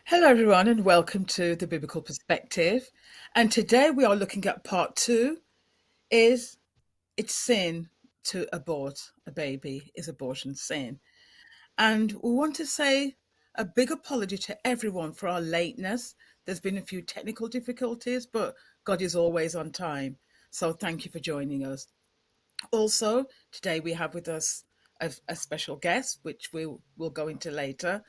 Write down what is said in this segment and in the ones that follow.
Hello, everyone, and welcome to the Biblical Perspective. And today we are looking at part two: is it's sin to abort a baby? Is abortion sin? And we want to say a big apology to everyone for our lateness. There's been a few technical difficulties, but God is always on time. So thank you for joining us. Also, today we have with us a special guest, which we will go into later.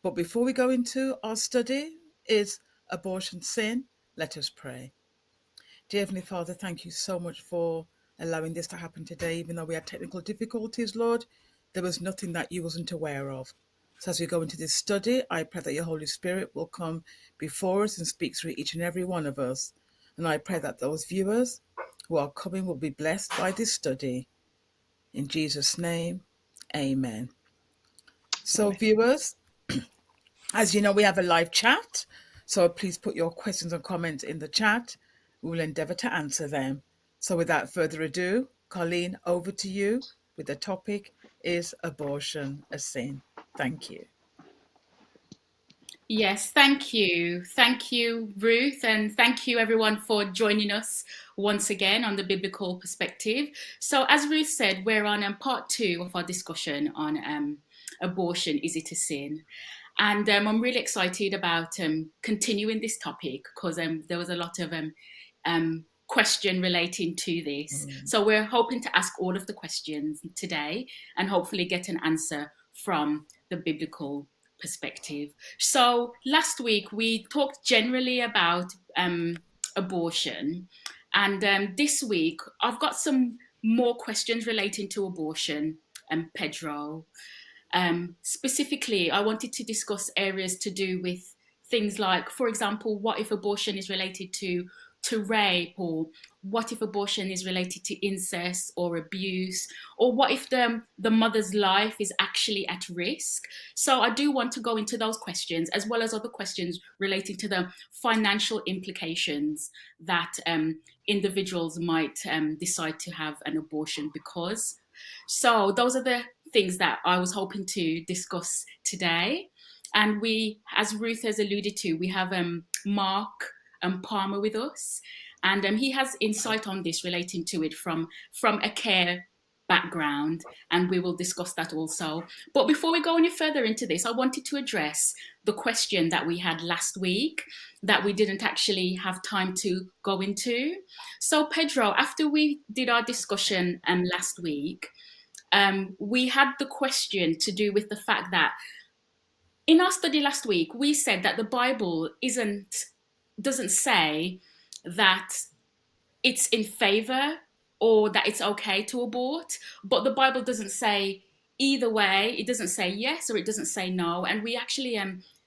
But before we go into our study, is abortion sin? Let us pray. Dear Heavenly Father, thank you so much for allowing this to happen today, even though we had technical difficulties, Lord. There was nothing that you wasn't aware of. So as we go into this study, I pray that your Holy Spirit will come before us and speak through each and every one of us. And I pray that those viewers who are coming will be blessed by this study. In Jesus' name, amen. So viewers, as you know, we have a live chat. So please put your questions and comments in the chat. We will endeavour to answer them. So without further ado, Colleen, over to you with the topic: is abortion a sin? Thank you. Yes, thank you. Thank you, Ruth, and thank you everyone for joining us once again on the biblical perspective. So, as Ruth said, we're on part two of our discussion on abortion. Is it a sin? And I'm really excited about continuing this topic because there was a lot of question relating to this. So, we're hoping to ask all of the questions today and hopefully get an answer from the biblical perspective. So last week we talked generally about abortion, and this week I've got some more questions relating to abortion. Pedro, specifically, I wanted to discuss areas to do with things like, for example, what if abortion is related to rape, or what if abortion is related to incest or abuse, or what if the mother's life is actually at risk. So I do want to go into those questions as well as other questions relating to the financial implications that individuals might decide to have an abortion because. So those are the things that I was hoping to discuss today. And we, as Ruth has alluded to, we have Mark Palmer with us, and he has insight on this relating to it from a care background, and we will discuss that also. But before we go any further into this, I wanted to address the question that we had last week that we didn't actually have time to go into. So Pedro, after we did our discussion last week, we had the question to do with the fact that in our study last week, we said that the Bible doesn't say that it's in favor or that it's okay to abort, but the Bible doesn't say either way. It doesn't say yes or it doesn't say no, and we actually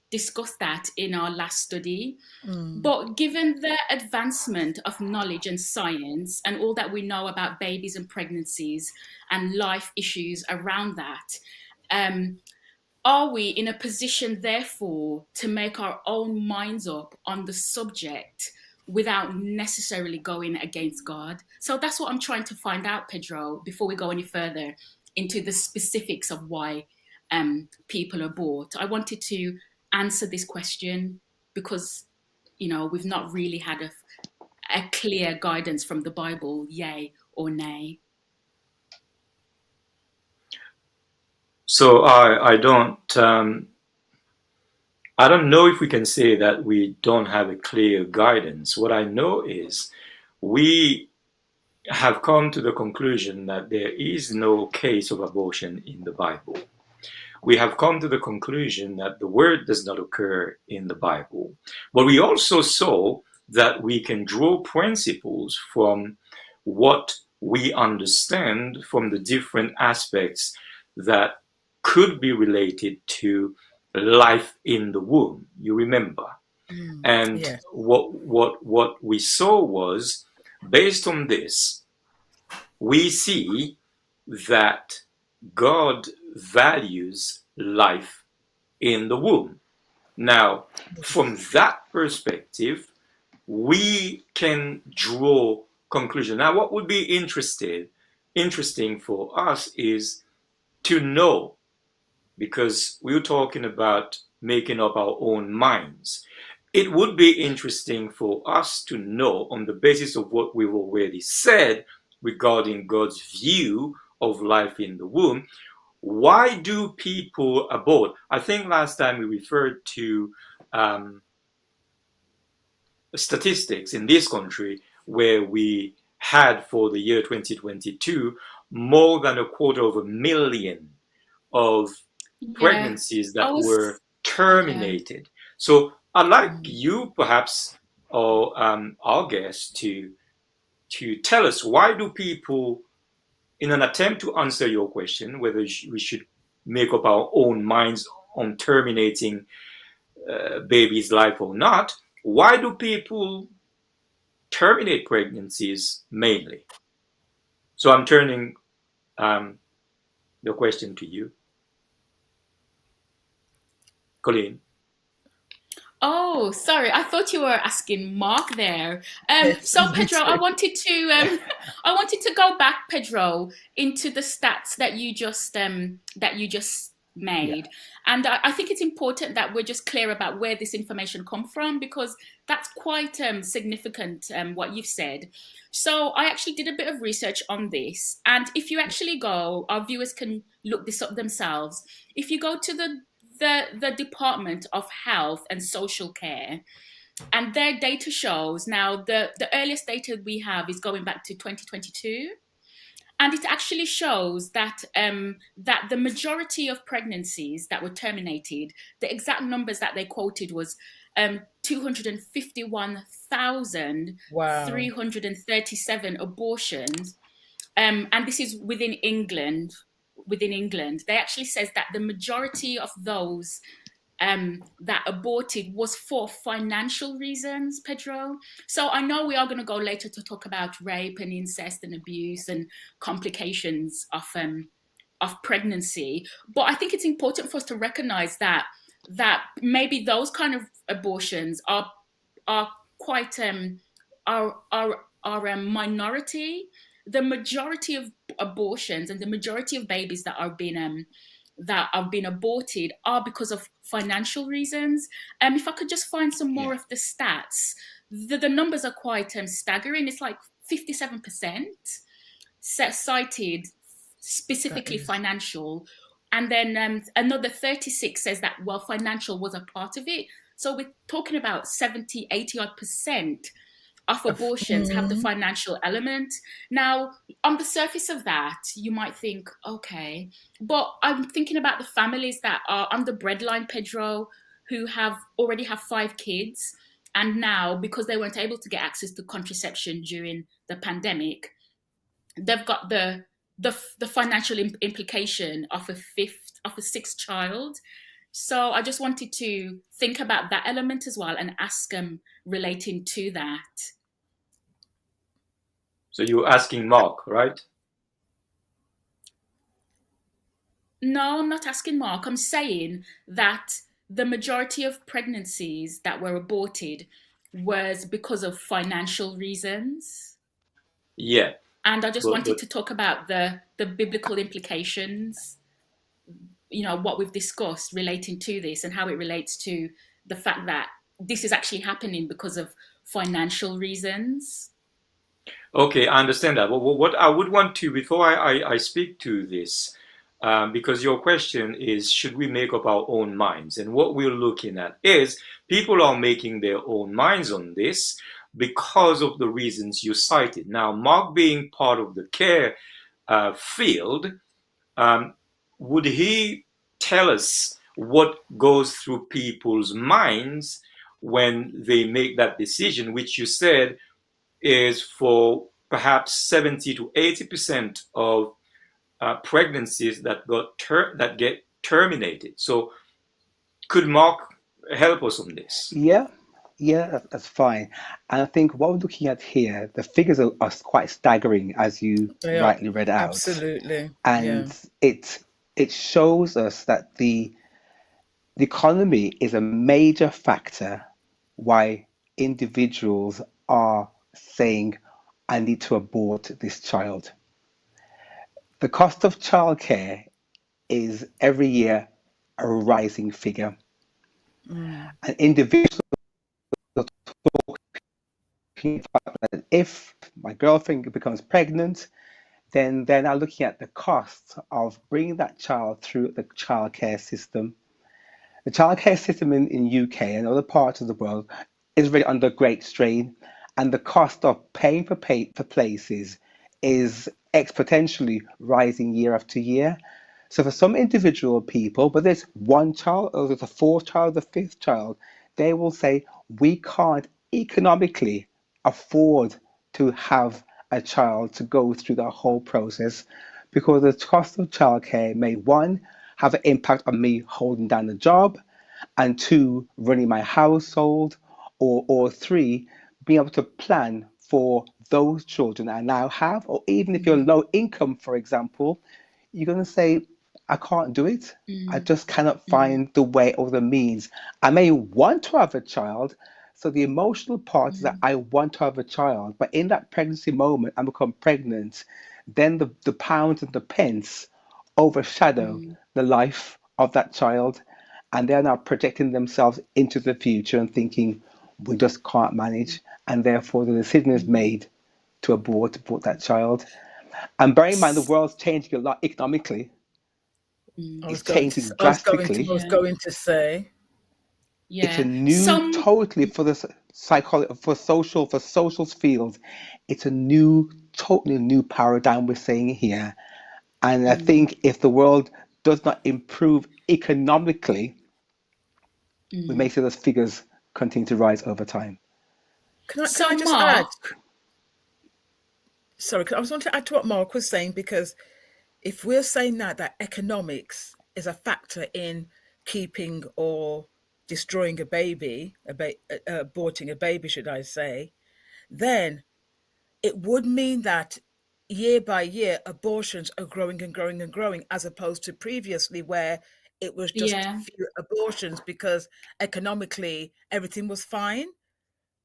discussed that in our last study. But given the advancement of knowledge and science and all that we know about babies and pregnancies and life issues around that, are we in a position, therefore, to make our own minds up on the subject without necessarily going against God? So that's what I'm trying to find out, Pedro, before we go any further into the specifics of why people abort. I wanted to answer this question because, we've not really had a clear guidance from the Bible, yay or nay. So I don't know if we can say that we don't have a clear guidance. What I know is we have come to the conclusion that there is no case of abortion in the Bible. We have come to the conclusion that the word does not occur in the Bible. But we also saw that we can draw principles from what we understand from the different aspects that could be related to life in the womb. You remember? And Yeah. what we saw was, based on this, we see that God values life in the womb. Now, from that perspective, we can draw conclusion. Now, what would be interesting for us is to know because we were talking about making up our own minds. It would be interesting for us to know, on the basis of what we've already said regarding God's view of life in the womb, why do people abort? I think last time we referred to um, statistics in this country where we had for the year 2022 more than 250,000 of Yeah. pregnancies I that were was, yeah. terminated. So I'd like Mm. you, perhaps, or our guests, to tell us, why do people, in an attempt to answer your question, whether we should make up our own minds on terminating baby's life or not, why do people terminate pregnancies mainly? So I'm turning um, the question to you, Colleen. Oh, sorry. I thought you were asking Mark there. Yes, So me Pedro, I too. wanted to I wanted to go back, Pedro, into the stats that you just Yeah. made, and I think it's important that we're just clear about where this information come from, because that's quite significant, what you've said. So I actually did a bit of research on this, and if you actually go, our viewers can look this up themselves. If you go to the Department of Health and Social Care, and their data shows, now the earliest data we have is going back to 2022, and it actually shows that that the majority of pregnancies that were terminated, the exact numbers that they quoted was 251,337 Wow. abortions, and this is within England. Within England, they actually says that the majority of those that aborted was for financial reasons, Pedro. So I know we are going to go later to talk about rape and incest and abuse and complications of pregnancy, but I think it's important for us to recognize that maybe those kind of abortions are quite are a minority. The majority of abortions and the majority of babies that have been aborted are because of financial reasons. If I could just find some more Yeah. of the stats, the numbers are quite staggering. It's like 57% cited That specifically is. financial, and then another 36 says that, well, financial was a part of it. So we're talking about 70, 80 odd percent of abortions have the Mm. financial element. Now, on the surface of that, you might think, okay, but I'm thinking about the families that are on the breadline, Pedro, who have already have 5 kids, and now because they weren't able to get access to contraception during the pandemic, they've got the financial implication of a sixth child. So I just wanted to think about that element as well and ask relating to that. So you're asking Mark, right? No, I'm not asking Mark. I'm saying that the majority of pregnancies that were aborted was because of financial reasons. Yeah, And I just wanted but to talk about the biblical implications, what we've discussed relating to this and how it relates to the fact that this is actually happening because of financial reasons. okay, I understand that. But what I would want to, before I speak to this, because your question is, should we make up our own minds? And what we're looking at is people are making their own minds on this because of the reasons you cited. Now, Mark being part of the care field, um, would he tell us what goes through people's minds when they make that decision, which you said is for perhaps 70 to 80% of pregnancies that get terminated. So could Mark help us on this? Yeah. Yeah, that's fine. And I think what we're looking at here, the figures are quite staggering, as you They are. rightly read out. Absolutely. And Yeah. it shows us that the economy is a major factor why individuals are saying, I need to abort this child. The cost of childcare is every year a rising figure. Mm. And individuals talking about that if my girlfriend becomes pregnant, then they're now looking at the cost of bringing that child through the childcare system. The childcare system in UK and other parts of the world is really under great strain, and the cost of paying for places is exponentially rising year after year. So for some individual people, whether it's one child or it's a fourth child, the fifth child, they will say we can't economically afford to have a child to go through the whole process because the cost of childcare may one have an impact on me holding down the job, and two, running my household, or three, being able to plan for those children I now have, or even if you're Mm, low income, for example, you're going to say, I can't do it. I mm, just cannot mm, find the way or the means. I may want to have a child. So the emotional part is that mm, I want to have a child, but in that pregnancy moment, I become pregnant, then the pounds and the pence overshadow mm, the life of that child, and they're now projecting themselves into the future and thinking we just can't manage, and therefore the decision is mm, made to abort that child. And bear in mind the s- world's changing a lot economically. mm. It's changing I drastically. was Yeah, going to say, It's a yeah. new Some, totally for the psychology for social fields. It's a new totally new paradigm we're seeing here. And I mm, think if the world does not improve economically, we may mm. see those figures continue to rise over time. can I So, just add? Mark, Sorry, I was want to add to what Mark was saying because if we're saying now that economics is a factor in keeping or destroying a baby, aborting a baby, should I say, then it would mean that year by year abortions are growing and growing and growing, as opposed to previously where it was just yeah. few abortions because economically everything was fine.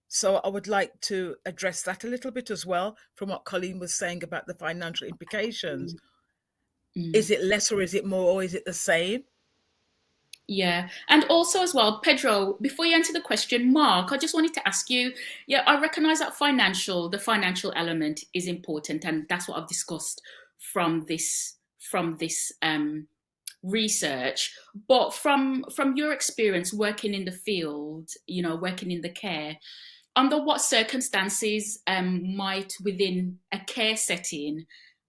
So I would like to address that a little bit as well from what Colleen was saying about the financial implications. Mm, mm. Is it less or is it more or is it the same? Yeah. And also as well, Pedro, before you answer the question, Mark, I just wanted to ask you, yeah, I recognize that the financial element is important, and that's what I've discussed from this research. But from your experience working in the field, working in the care, under what circumstances might within a care setting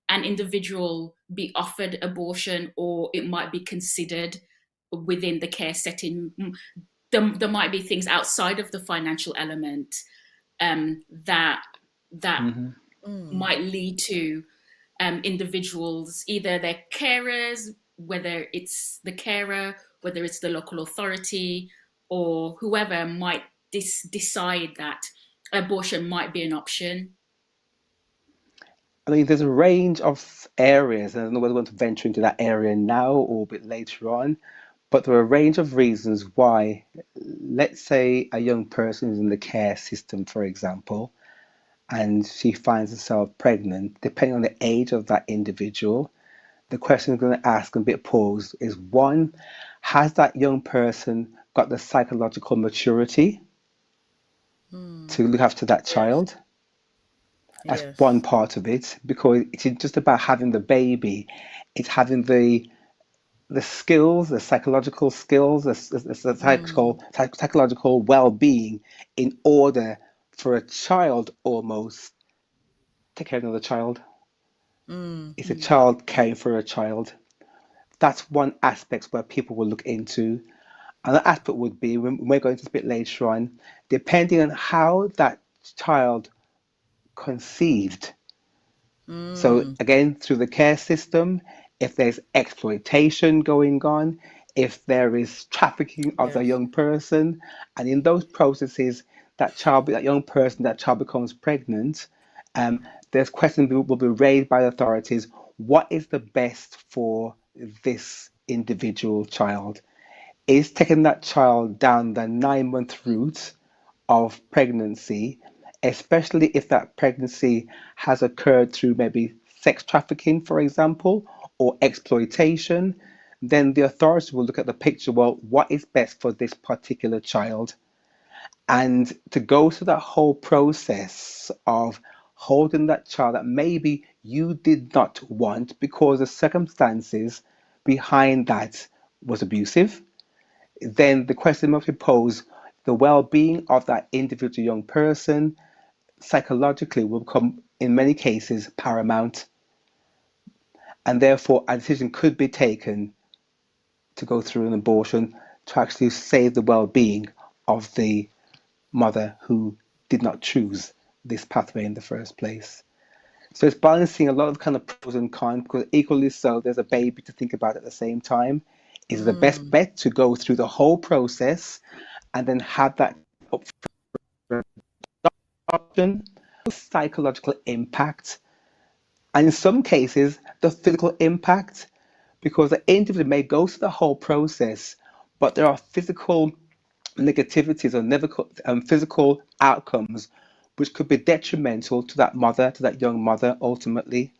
an individual be offered abortion, or it might be considered within the care setting? There might be things outside of the financial element that Hmm. Mm, might lead to individuals, either their carers, whether it's the carer, whether it's the local authority, or whoever might decide that abortion might be an option. I mean, there's a range of areas, and I don't know whether we want to venture into that area now or a bit later on, but there are a range of reasons why, let's say, a young person is in the care system, for example, and she finds herself pregnant, depending on the age of that individual, the question I'm going to ask and be posed is one, has that young person got the psychological maturity mm, to look after that yes, child? That's one yes. part of it because it's just about having the baby. It's having the skills, the psychological skills, the Mm, psychological well-being in order for a child almost take care of another child. mm, It's a Mm, child caring for a child. That's one aspect where people will look into. Another aspect would be, when we're going to this a bit later on, depending on how that child conceived. So mm, again, through the care system, if there's exploitation going on, if there is trafficking of the yes. young person, and in those processes, that young person, that child becomes pregnant, there's questions will be raised by the authorities. What is the best for this individual child? Is taking that child down the 9 month route of pregnancy, especially if that pregnancy has occurred through maybe sex trafficking, for example, or exploitation, then the authority will look at the picture. Well, what is best for this particular child? And to go through that whole process of holding that child that maybe you did not want because the circumstances behind that was abusive, then the question must be posed: the well-being of that individual young person psychologically will become, in many cases, paramount, and therefore a decision could be taken to go through an abortion to actually save the well-being of the mother who did not choose this pathway in the first place. So it's balancing a lot of kind of pros and cons, because equally so, there's a baby to think about at the same time. Is it the best Mm, bet to go through the whole process and then have that option, psychological impact, and in some cases, the physical impact, because the individual may go through the whole process, but there are physical negativities or never physical outcomes which could be detrimental to that mother, to that young mother ultimately.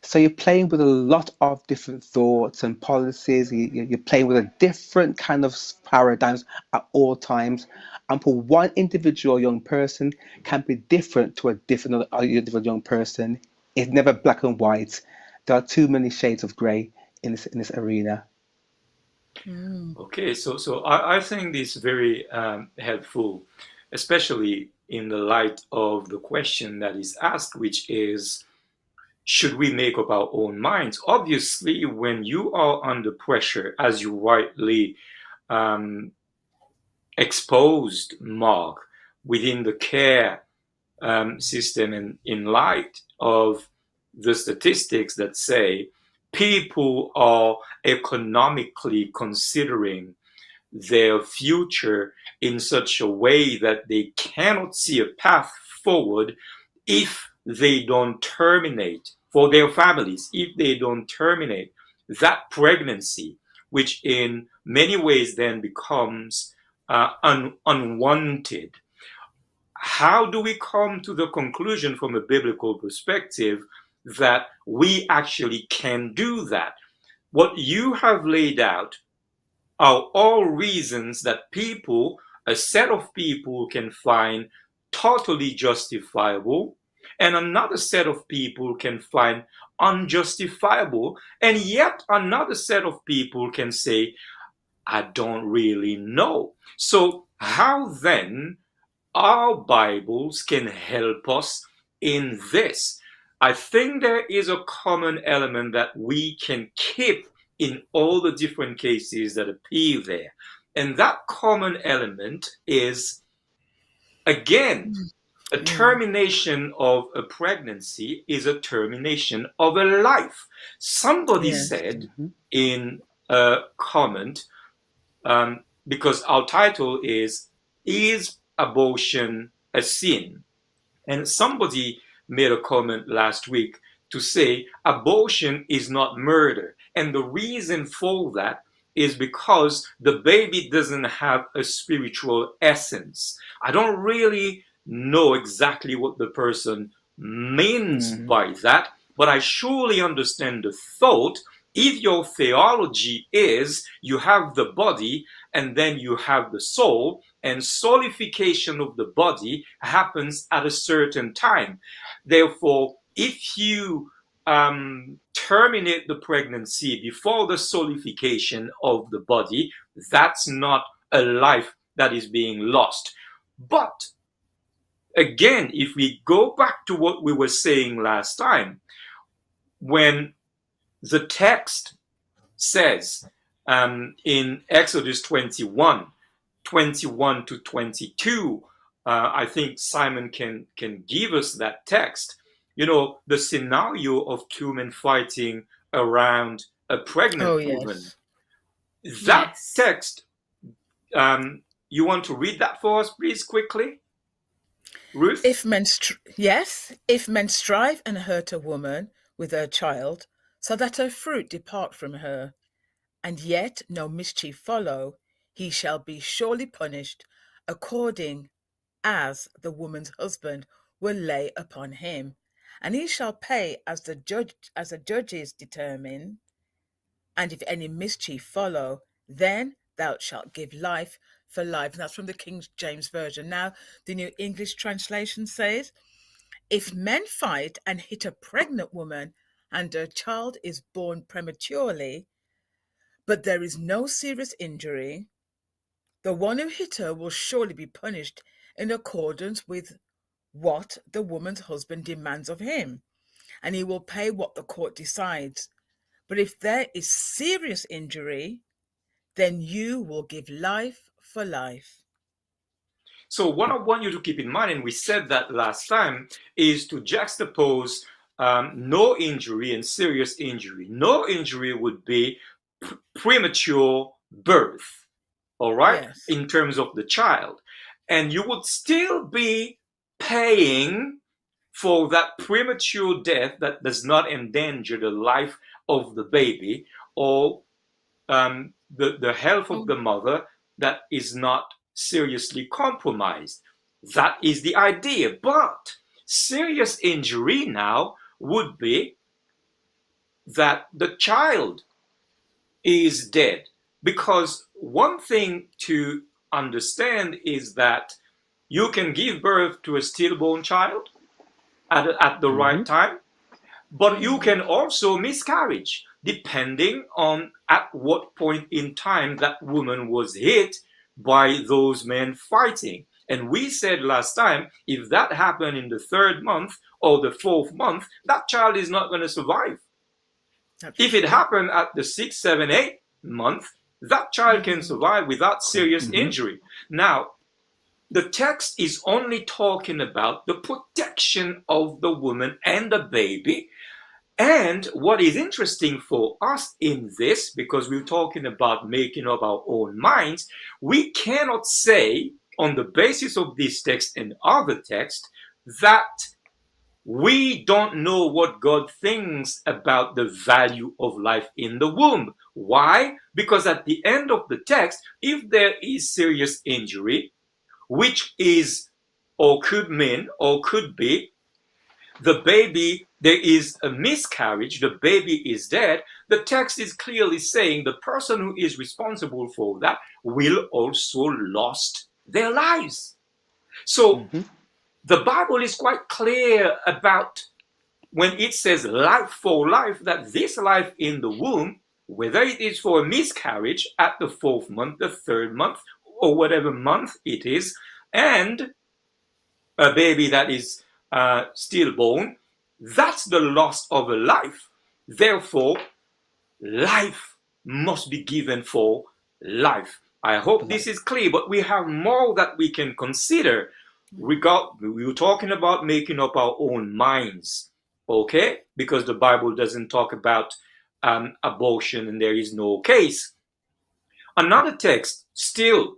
So you're playing with a lot of different thoughts and policies. You're playing with a different kind of paradigms at all times. And for one individual young person can be different to a different individual young person. It's never black and white. There are too many shades of grey in this arena. mm, Okay, so I think this is very helpful, especially in the light of the question that is asked, which is, should we make up our own minds? Obviously, when you are under pressure, as you rightly um, exposed, Mark, within the care system, and in light of the statistics that say people are economically considering their future in such a way that they cannot see a path forward if they don't terminate for their families, if they don't terminate that pregnancy, which in many ways then becomes unwanted. How do we come to the conclusion from a biblical perspective that we actually can do that? What you have laid out are all reasons that people, a set of people, can find totally justifiable, and another set of people can find unjustifiable, and yet another set of people can say, I don't really know. So, how then our Bibles can help us in this? I think there is a common element that we can keep in all the different cases that appear there. And that common element is, again, mm, a mm. termination of a pregnancy is a termination of a life. Somebody Yes. said Mhm. in a comment, because our title is abortion a sin? And somebody made a comment last week to say abortion is not murder. And the reason for that is because the baby doesn't have a spiritual essence. I don't really know exactly what the person means Mhm. by that, but I surely understand the thought. If your theology is you have the body and then you have the soul, and solidification of the body happens at a certain time. Therefore, if you terminate the pregnancy before the solidification of the body, that's not a life that is being lost. But again, if we go back to what we were saying last time, when the text says in Exodus 21, 21 to 22, I think Simon can give us that text. You know, the scenario of two men fighting around a Oh, pregnant woman. yes. That Yes. text, you want to read that for us, please, quickly, Ruth? If men strive and hurt a woman with her child, so that her fruit depart from her, and yet no mischief follow, he shall be surely punished according as the woman's husband will lay upon him, and he shall pay as the judges determine. And if any mischief follow, then thou shalt give life for life. And that's from the King James Version. Now, the New English translation says, if men fight and hit a pregnant woman and her child is born prematurely, but there is no serious injury, the one who hit her will surely be punished in accordance with what the woman's husband demands of him, and he will pay what the court decides. But if there is serious injury, then you will give life for life. So what I want you to keep in mind, and we said that last time, is to juxtapose no injury and serious injury. No injury would be premature birth, all right, Yes. in terms of the child. And you would still be paying for that premature death that does not endanger the life of the baby or the health of the mother that is not seriously compromised. That is the idea. But serious injury now would be that the child is dead. Because one thing to understand is that you can give birth to a stillborn child at the right time, but you can also miscarriage depending on at what point in time that woman was hit by those men fighting. And we said last time, if that happened in the 3rd month or the 4th month, that child is not going to survive. If it happened at the 6th, 7th, 8th month, that child can survive without serious injury. Now, the text is only talking about the protection of the woman and the baby. And what is interesting for us in this, because we're talking about making up our own minds, we cannot say on the basis of this text and other texts that we don't know what God thinks about the value of life in the womb. Why? Because at the end of the text, if there is serious injury, which is or could mean or could be the baby, there is a miscarriage, the baby is dead, the text is clearly saying the person who is responsible for that will also lost their lives. So the Bible is quite clear about when it says life for life, that this life in the womb, whether it is for a miscarriage at the 4th month, the 3rd month, or whatever month it is, and a baby that is stillborn, that's the loss of a life. Therefore, life must be given for life. I hope this is clear, but we have more that we can consider. We were talking about making up our own minds, okay? Because the Bible doesn't talk about abortion and there is no case. Another text still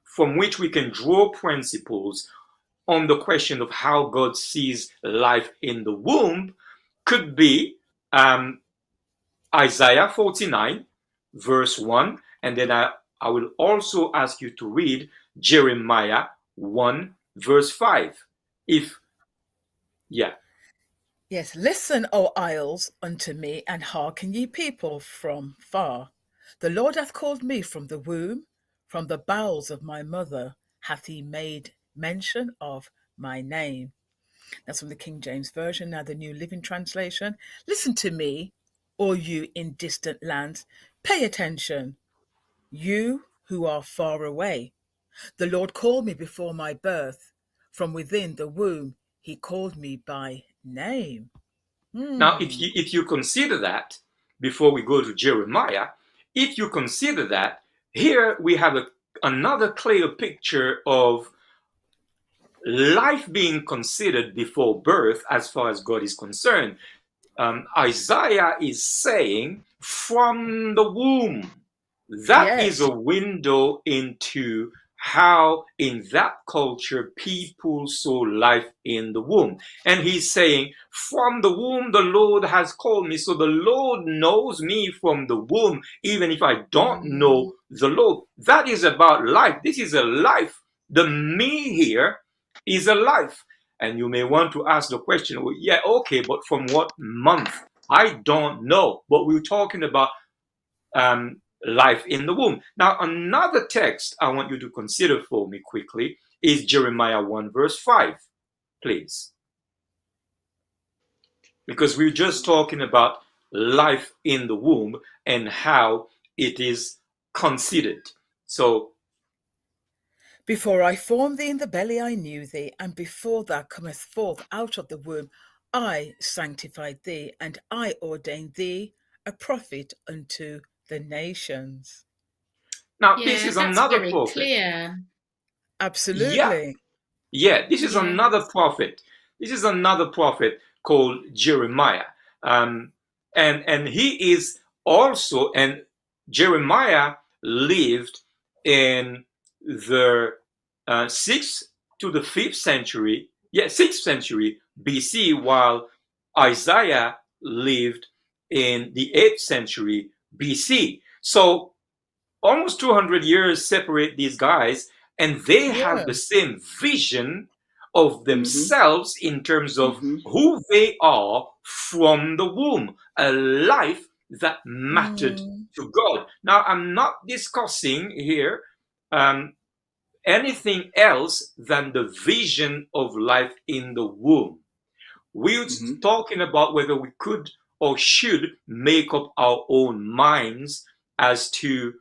from which we can draw principles on the question of how God sees life in the womb could be Isaiah 49, verse 1. And then I will also ask you to read Jeremiah 1, verse 5. Yes, listen, O isles, unto me, and hearken, ye people from far. The Lord hath called me from the womb, from the bowels of my mother hath he made mention of my name. That's from the King James Version. Now the New Living Translation. Listen to me, all you in distant lands. Pay attention, you who are far away. The Lord called me before my birth. From within the womb, he called me by name. Now, if you consider that, before we go to Jeremiah, if you consider that, here we have another clear picture of life being considered before birth as far as God is concerned. Isaiah is saying from the womb. That is a window into how in that culture people saw life in the womb. And he's saying, from the womb the Lord has called me. So the Lord knows me from the womb, even if I don't know the Lord. That is about life. This is a life. The me here is a life. And you may want to ask the question, well, yeah, okay, but from what month? I don't know. But we're talking about life in the womb. Now, another text I want you to consider for me quickly is Jeremiah 1, verse 5, please. Because we're just talking about life in the womb and how it is considered. So, Before I formed thee in the belly, I knew thee, and before thou comest forth out of the womb, I sanctified thee, and I ordained thee a prophet unto the nations. now this Yeah, is that's another very prophet. clear. Yeah, Absolutely. yeah, this is Yeah. another prophet. This is another prophet called Jeremiah. Um, and he is also, and Jeremiah lived in the 6th to the 5th century, yeah, 6th century BC, while Isaiah lived in the 8th century BC. So almost 200 years separate these guys, and they have Yeah. the same vision of Mm-hmm. themselves in terms of Mm-hmm. who they are from the womb, a life that mattered Mm, to God. Now, I'm not discussing here um, anything else than the vision of life in the womb. We're Mm-hmm. talking about whether we could or should make up our own minds as to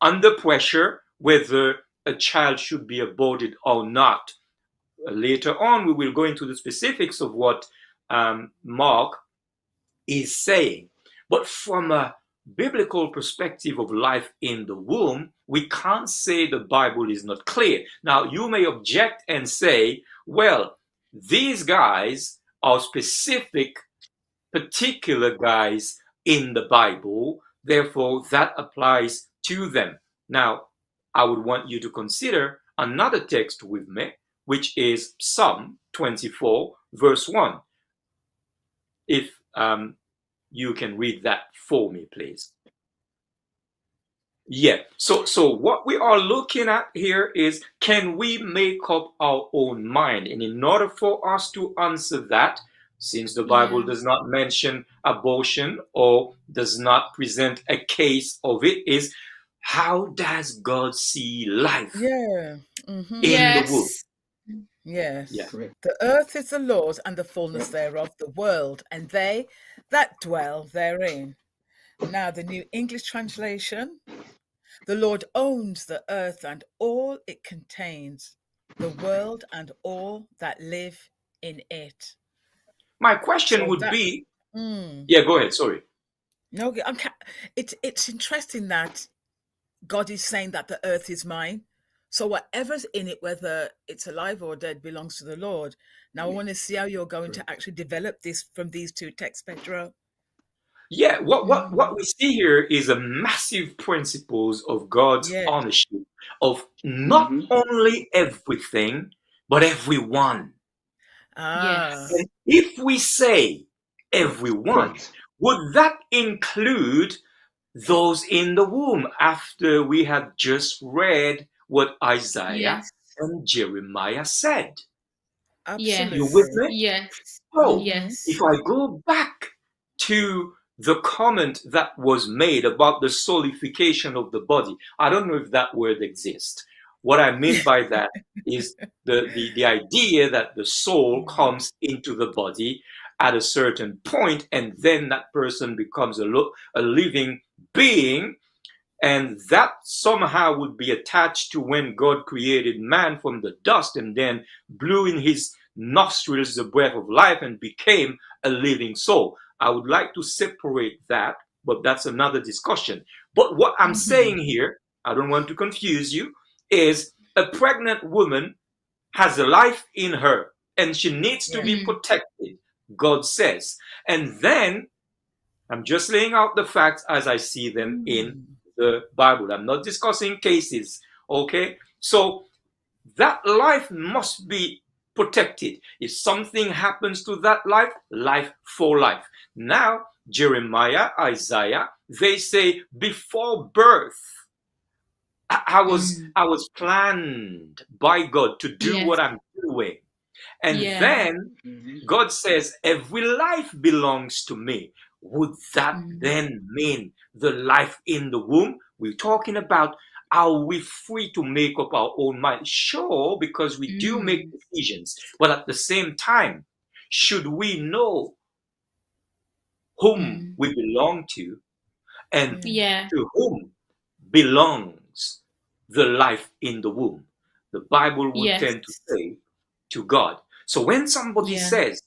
under pressure whether a child should be aborted or not. Later on, we will go into the specifics of what Mark is saying. But from a biblical perspective of life in the womb, we can't say the Bible is not clear. Now, you may object and say, well, these guys are specific particular guys in the Bible, therefore that applies to them. Now, I would want you to consider another text with me, which is Psalm 24, verse 1. If you can read that for me, please. Yeah. So what we are looking at here is, can we make up our own mind? And in order for us to answer that, since the Bible Yeah. does not mention abortion or does not present a case of it, is how does God see life yeah. Mm-hmm. in the womb? Yes. Yeah. Yes. Correct. The earth is the Lord's and the fullness Correct. thereof, the world, and they that dwell therein. Now, the New English translation: the Lord owns the earth and all it contains, the world and all that live in it. My question So would that, be, mm, yeah, go ahead. Sorry. no, it's interesting that God is saying that the earth is mine. So whatever's in it, whether it's alive or dead, belongs to the Lord. Now I Yeah. want to see how you're going to Correct. actually develop this from these two texts, Pedro. Yeah, what Mm, we see here is a massive principles of God's yes. ownership of not Mm-hmm. only everything, but everyone. Ah, Yes. And if we say Correct. everyone, Correct. would that include those in the womb after we had just read what Isaiah Yes. and Jeremiah said? You with Yes. absolutely. me? Yes. So, Mm-hmm. if Yes. I go back to the comment that was made about the solidification of the body, I don't know if that word exists. What I mean by that is the idea that the soul Mm, comes into the body at a certain point, and then that person becomes a living being, and that somehow would be attached to when God created man from the dust and then blew in his nostrils the breath of life and became a living soul. I would like to separate that, but that's another discussion. But what I'm mm-hmm. saying here, I don't want to confuse you, is a pregnant woman has a life in her and she needs to Yes. be Mm. protected, God says. And then I'm just laying out the facts as I see them in Mm, the Bible. I'm not discussing cases. Okay. So that life must be protected. If something happens to that life, life for life. Now, Jeremiah, Isaiah, they say before birth, Mm. I was planned by God to do Yes. what I'm doing. And Yeah. then Mm-hmm. God says, every life belongs to me. would that Mm. then mean the life in the womb? We're talking about, are we free to make up our own mind? Sure, because we do make Mm. decisions. But at the same time, should we know whom Mm. we belong to and Yeah. Yeah. to whom belongs the life in the womb? The Bible would Yes. tend to say to God. So when somebody Yeah. says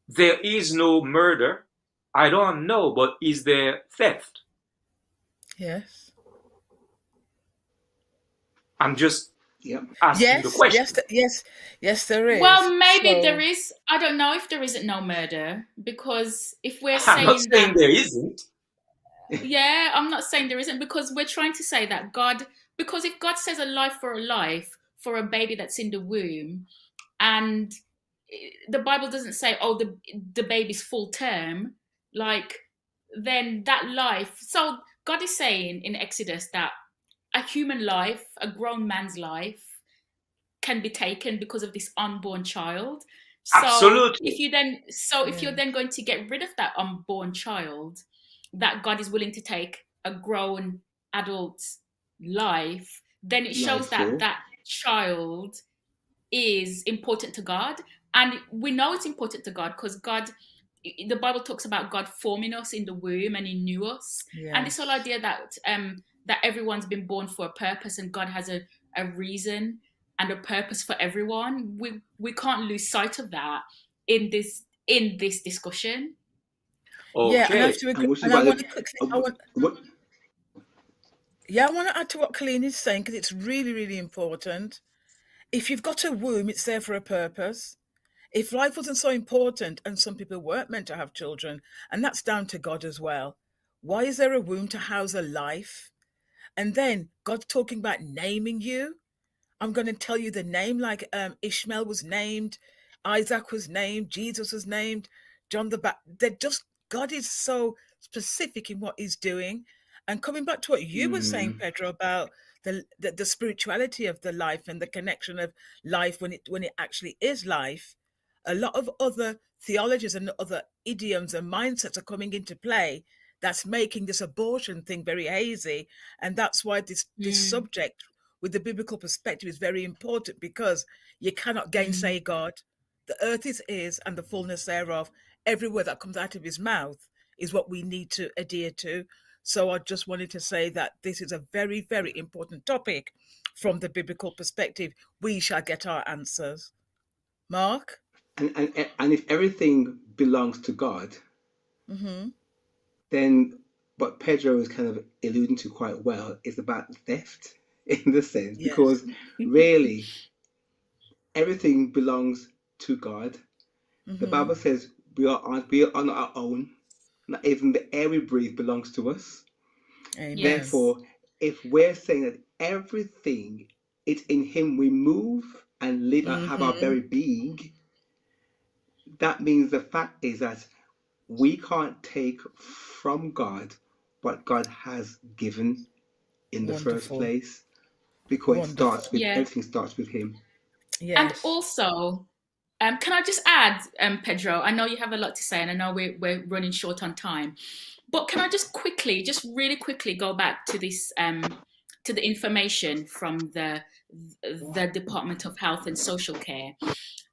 there is no murder, I don't know, but is there theft? Yes. I'm just Yep. asking the Yes. Yes. question. Yes. Yes. There is. Well, maybe there So is. I don't know if there isn't no murder, because if we're I'm not saying saying that, there isn't. yeah, I'm not saying there isn't, because we're trying to say that God, because if God says a life for a life for a baby that's in the womb, and the Bible doesn't say, oh, the baby's full term, like, then that life. So God is saying in Exodus that a human life, a grown man's life, can be taken because of this unborn child. So Absolutely. if you're yeah. then going to get rid of that unborn child, that God is willing to take a grown adult life, then it shows Life that for. that child is important to God. And we know it's important to God because God, the Bible talks about God forming us in the womb and He knew us. And this whole Yes. idea that everyone's been born for a purpose and God has a reason and a purpose for everyone, we can't lose sight of that in this discussion. Yeah. And I Okay. have to agree. And which is And I why want to quickly. I want. what Yeah. I want to add to what Colleen is saying because it's really, really important. If you've got a womb, it's there for a purpose. If life wasn't so important and some people weren't meant to have children, and that's down to God as well, why is there a womb to house a life? And then God's talking about naming you. I'm going to tell you the name like Ishmael was named, Isaac was named, Jesus was named, John the Baptist. They're just, God is so specific in what he's doing. And coming back to what you were saying, mm, Pedro, about the spirituality of the life and the connection of life when it actually is life, a lot of other theologies and other idioms and mindsets are coming into play that's making this abortion thing very hazy. And that's why this Mm, subject with the biblical perspective is very important because you cannot mm, gainsay God. The earth is his and the fullness thereof. Every word that comes out of his mouth is what we need to adhere to. So I just wanted to say that this is a very, very important topic from the biblical perspective. We shall get our answers. Mark? and if everything belongs to God, Mm-hmm. then what Pedro is kind of alluding to quite well is about theft in the sense Yes. because really everything belongs to God. The Mm-hmm. Bible says we are on our own. Not even the air we breathe belongs to us. Amen. yes. Therefore, if we're saying that everything it's in Him we move and live and have our Mm-hmm. very being, that means the fact is that we can't take from God what God has given in the first Wonderful. place because it starts Wonderful. with Yeah. everything starts with Him. And Yes. also, can I just add, Pedro? I know you have a lot to say, and I know we're running short on time. But can I just quickly, just really quickly, go back to this, to the information from the Department of Health and Social Care?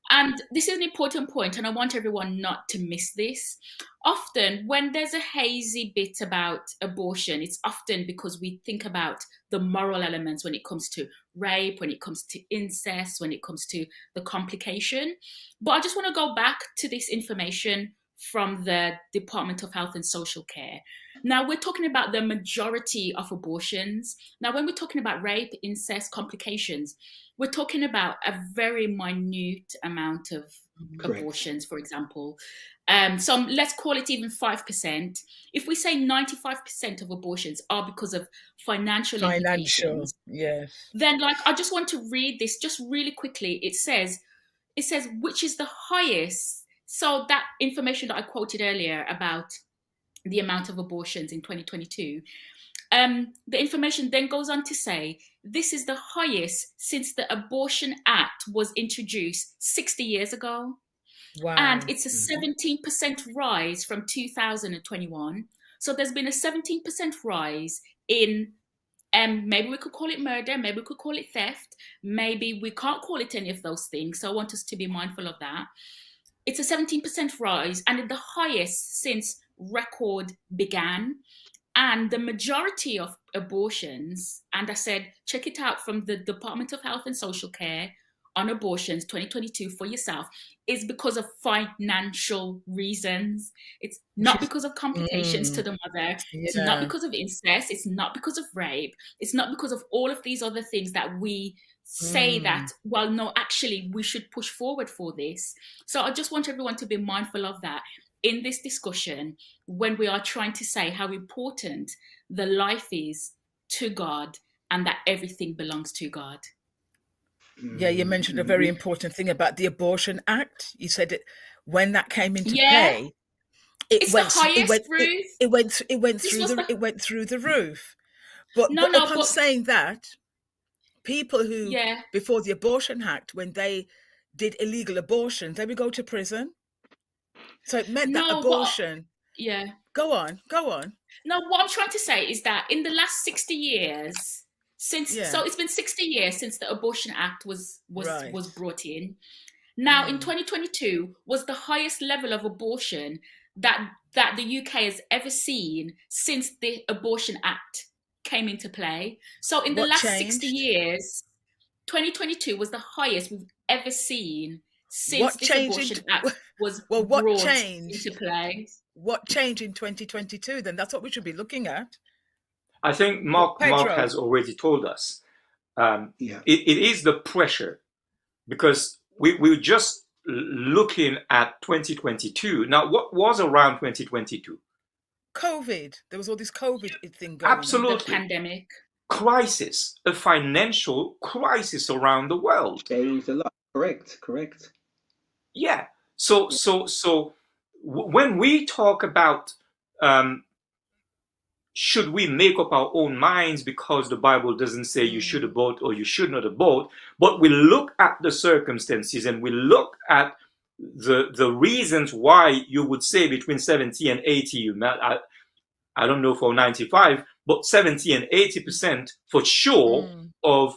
And this is an important point, and I want everyone not to miss this. Often, when there's a hazy bit about abortion, it's often because we think about the moral elements when it comes to rape, when it comes to incest, when it comes to the complication. But I just want to go back to this information from the Department of Health and Social Care. Now, we're talking about the majority of abortions. Now, when we're talking about rape, incest, complications, we're talking about a very minute amount of Correct. abortions, for example. So let's call it even 5%. If we say 95% of abortions are because of financial Financial. implications, Yes. then like I just want to read this just really quickly. It says which is the highest. So that information that I quoted earlier about the amount of abortions in 2022, the information then goes on to say this is the highest since the Abortion Act was introduced 60 years ago. And Wow. it's a 17% rise from 2021. So there's been a 17% rise in, maybe we could call it murder, maybe we could call it theft, maybe we can't call it any of those things. So I want us to be mindful of that. It's a 17% rise and the highest since record began. And the majority of abortions, and I said, check it out from the Department of Health and Social Care on abortions 2022 for yourself, is because of financial reasons. It's Which not is, because of complications to the mother. It's not yeah. because of incest. It's not because of rape. It's not because of all of these other things that we say that, well, no, actually, we should push forward for this. So I just want everyone to be mindful of that in this discussion when we are trying to say how important the life is to God and that everything belongs to God. Yeah, you mentioned a very important thing about the Abortion Act. You said it when that came into Yeah, play, it it's the went it highest, went it, Ruth. it went This through was the the it went through the roof. But no, no, upon but saying that, people who yeah, before the Abortion Act, when they did illegal abortions, they would go to prison. So it meant that no, but abortion. yeah, Go on, go on. no. What I'm trying to say is that in the last 60 years, Yeah, so it's been 60 years since the Abortion Act right. was brought in. Now, in 2022, was the highest level of abortion that the UK has ever seen since the Abortion Act came into play. So, in the What last 60 changed? years, 2022 was the highest we've ever seen since What this changed in? Abortion Act was Well, brought into play. what changed in 2022? Then that's what we should be looking at. I think But Mark Pedro, has already told us. Yeah. It is the pressure because we're just looking at 2022. Now, what was around 2022? COVID. There was all this COVID thing going on. The Absolutely. pandemic. Crisis, a financial crisis around the world. Changed a lot. Correct. Correct. Yeah. So when we talk about um, should we make up our own minds because the Bible doesn't say you should abort or you should not abort, but we look at the circumstances and we look at the reasons why you would say between 70 and 80, I don't know for 95, but 70 and 80% for sure of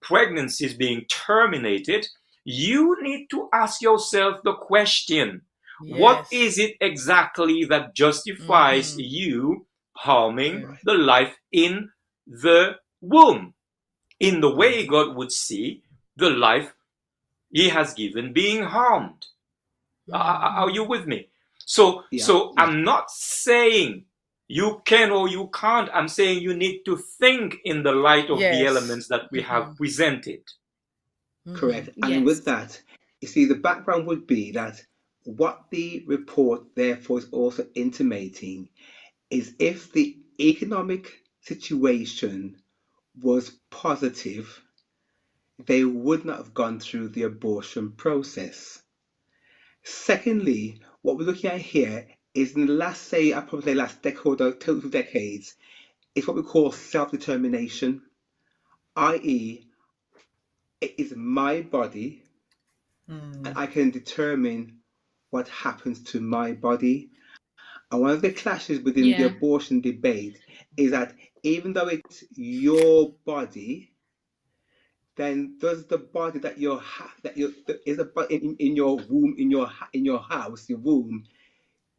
pregnancies being terminated, you need to ask yourself the question, what is Yes. it exactly that justifies you harming Yeah. the life in the womb in the way God would see the life he has given being harmed? Are you with me? So Yeah. Yeah. I'm not saying you can or you can't. I'm saying you need to think in the light of the Yes. elements that we have presented. Correct. And Yes. with that, you see, the background would be that what the report therefore is also intimating is if the economic situation was positive, they would not have gone through the abortion process. Secondly, what we're looking at here is in the last, say, I probably say last decade or 2 decades, is what we call self-determination, i.e., it is my body and I can determine what happens to my body. And one of the clashes within the Yeah. abortion debate is that even though it's your body, then does the body that that is in your womb, in your house, your womb,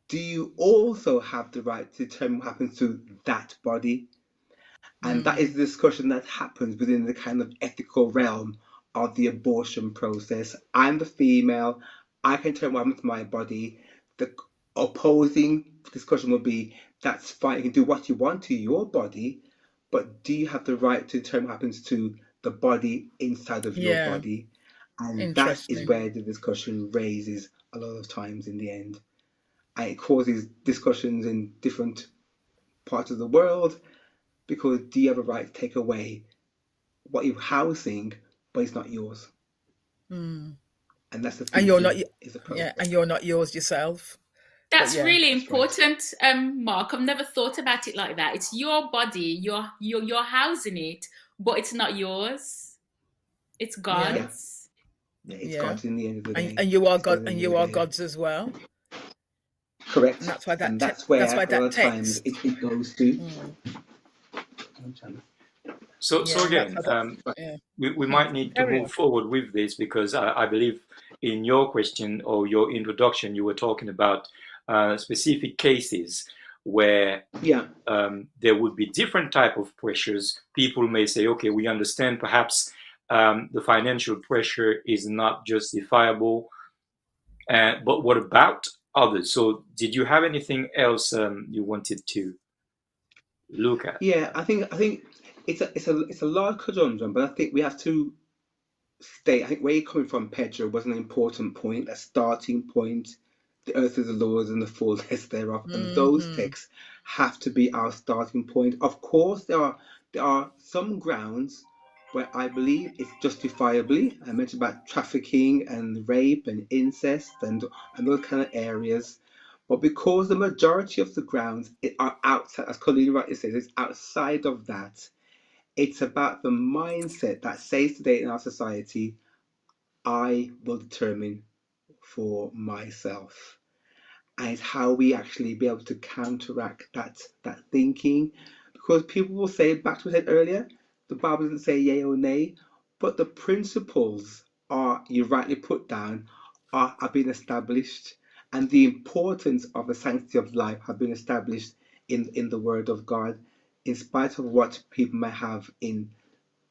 do you also have the right to determine what happens to that body? And that is the discussion that happens within the kind of ethical realm of the abortion process. I'm the female, I can determine what happens to my body. The opposing discussion will be that's fine, you can do what you want to your body, but do you have the right to determine what happens to the body inside of your Yeah. body? And that is Interesting. where the discussion raises a lot of times in the end. And it causes discussions in different parts of the world because do you have a right to take away what you're housing, but it's not yours? And that's the And you're not. thinking is the Yeah, process. and you're not yours yourself. But That's yeah. really That's right. important, Mark. I've never thought about it like that. It's your body, you're housing it, but it's not yours. It's Yeah. Yeah, God's. Yeah, it's Yeah. God's in the end of the And day. and you are It's God, God's in and the end you of the are day. God's as well. And Correct. that's why And that's that's where why a lot that of times text. it goes to. Mm, So yeah, and that's again, how that. Yeah. we Hmm. might need to Carry move on. forward with this because I believe in your question or your introduction, you were talking about specific cases where Yeah. there would be different type of pressures. People may say, okay, we understand perhaps the financial pressure is not justifiable, but what about others? So did you have anything else you wanted to look at? Yeah, I think it's a large conundrum, but I think we have to state. I think where you're coming from, Pedro, was an important point, a starting point. The earth is the Lord's and the fullness thereof, and those Hmm. texts have to be our starting point. Of course, there are some grounds where I believe it's justifiably. I mentioned about trafficking and rape and incest and those kind of areas. But because the majority of the grounds are outside, as Colleen rightly says, it's outside of that. It's about the mindset that says today in our society, I will determine for myself. And it's how we actually be able to counteract that thinking. Because people will say, back to what I said earlier, the Bible doesn't say yay or nay, but the principles are, you rightly put down, are being established. And the importance of the sanctity of life have been established in the Word of God, in spite of what people may have in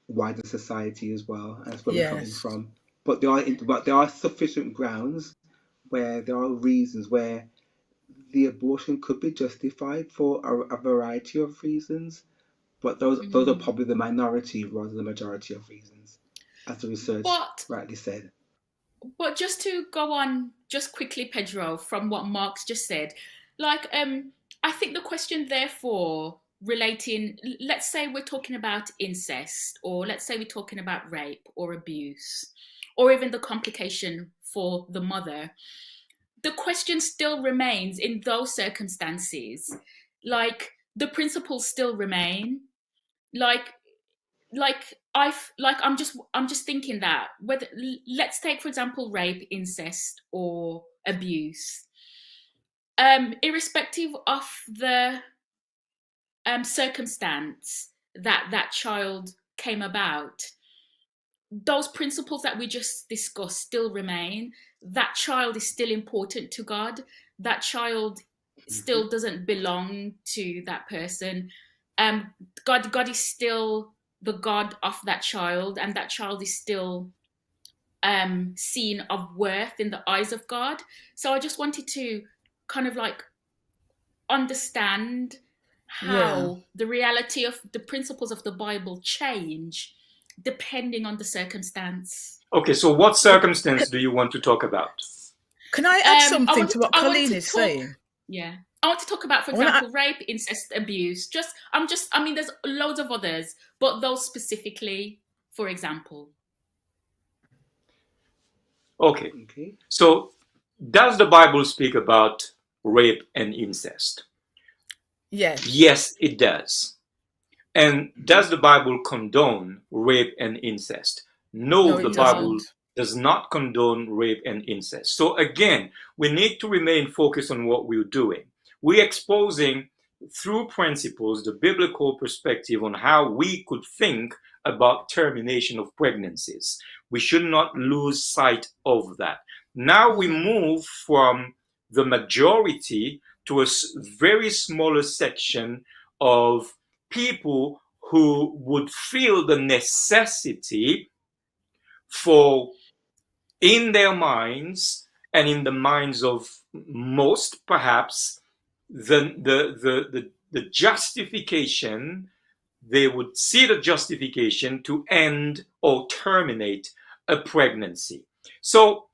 wider society as well. And that's where we're coming Yes. from. But there are sufficient grounds where there are reasons where the abortion could be justified for a variety of reasons, but those are Mm. probably the minority rather than the majority of reasons, as the research But rightly said. just to go on just quickly, Pedro, from what Mark's just said, like I think the question therefore relating, let's say we're talking about incest, or let's say we're talking about rape or abuse, or even the complication for the mother, the question still remains in those circumstances, like the principles still remain, like I'm just thinking that whether, let's take for example rape, incest, or abuse, irrespective of the circumstance that that child came about, those principles that we just discussed still remain. That child is still important to God. That child Mm-hmm. still doesn't belong to that person. Um, God is still the God of that child, and that child is still seen of worth in the eyes of God. So I just wanted to kind of like understand Yeah. how the reality of the principles of the Bible change depending on the circumstance. Okay, so what Can, circumstance do you want to talk about? can I add something to what I want Colleen to is talk. saying? Yeah, I want to talk about, for I want to. example, rape, incest, abuse. I mean, there's loads of others, but those specifically, for example. Okay, Okay. so does the Bible speak about rape and incest? Yes. Yes, it does. And Mm-hmm. does the Bible condone rape and incest? No, No, the it Bible No. doesn't. does not condone rape and incest. So again, we need to remain focused on what we're doing. We're exposing through principles the biblical perspective on how we could think about termination of pregnancies. We should not lose sight of that. Now we Hmm. move from the majority to a very smaller section of people who would feel the necessity for, in their minds and in the minds of most perhaps, the justification, they would see the justification to end or terminate a pregnancy. So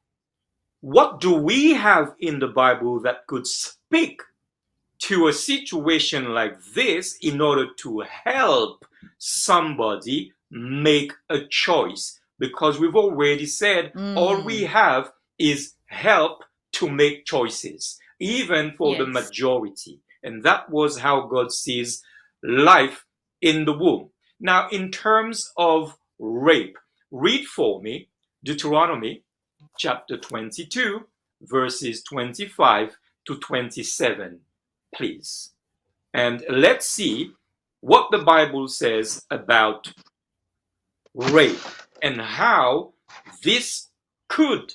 what do we have in the Bible that could speak to a situation like this in order to help somebody make a choice? Because we've already said all we Mm. have is help to make choices, even for the Yes. majority. And that was how God sees life in the womb. Now, in terms of rape, read for me Deuteronomy chapter 22, verses 25 to 27, please. And let's see what the Bible says about rape and how this could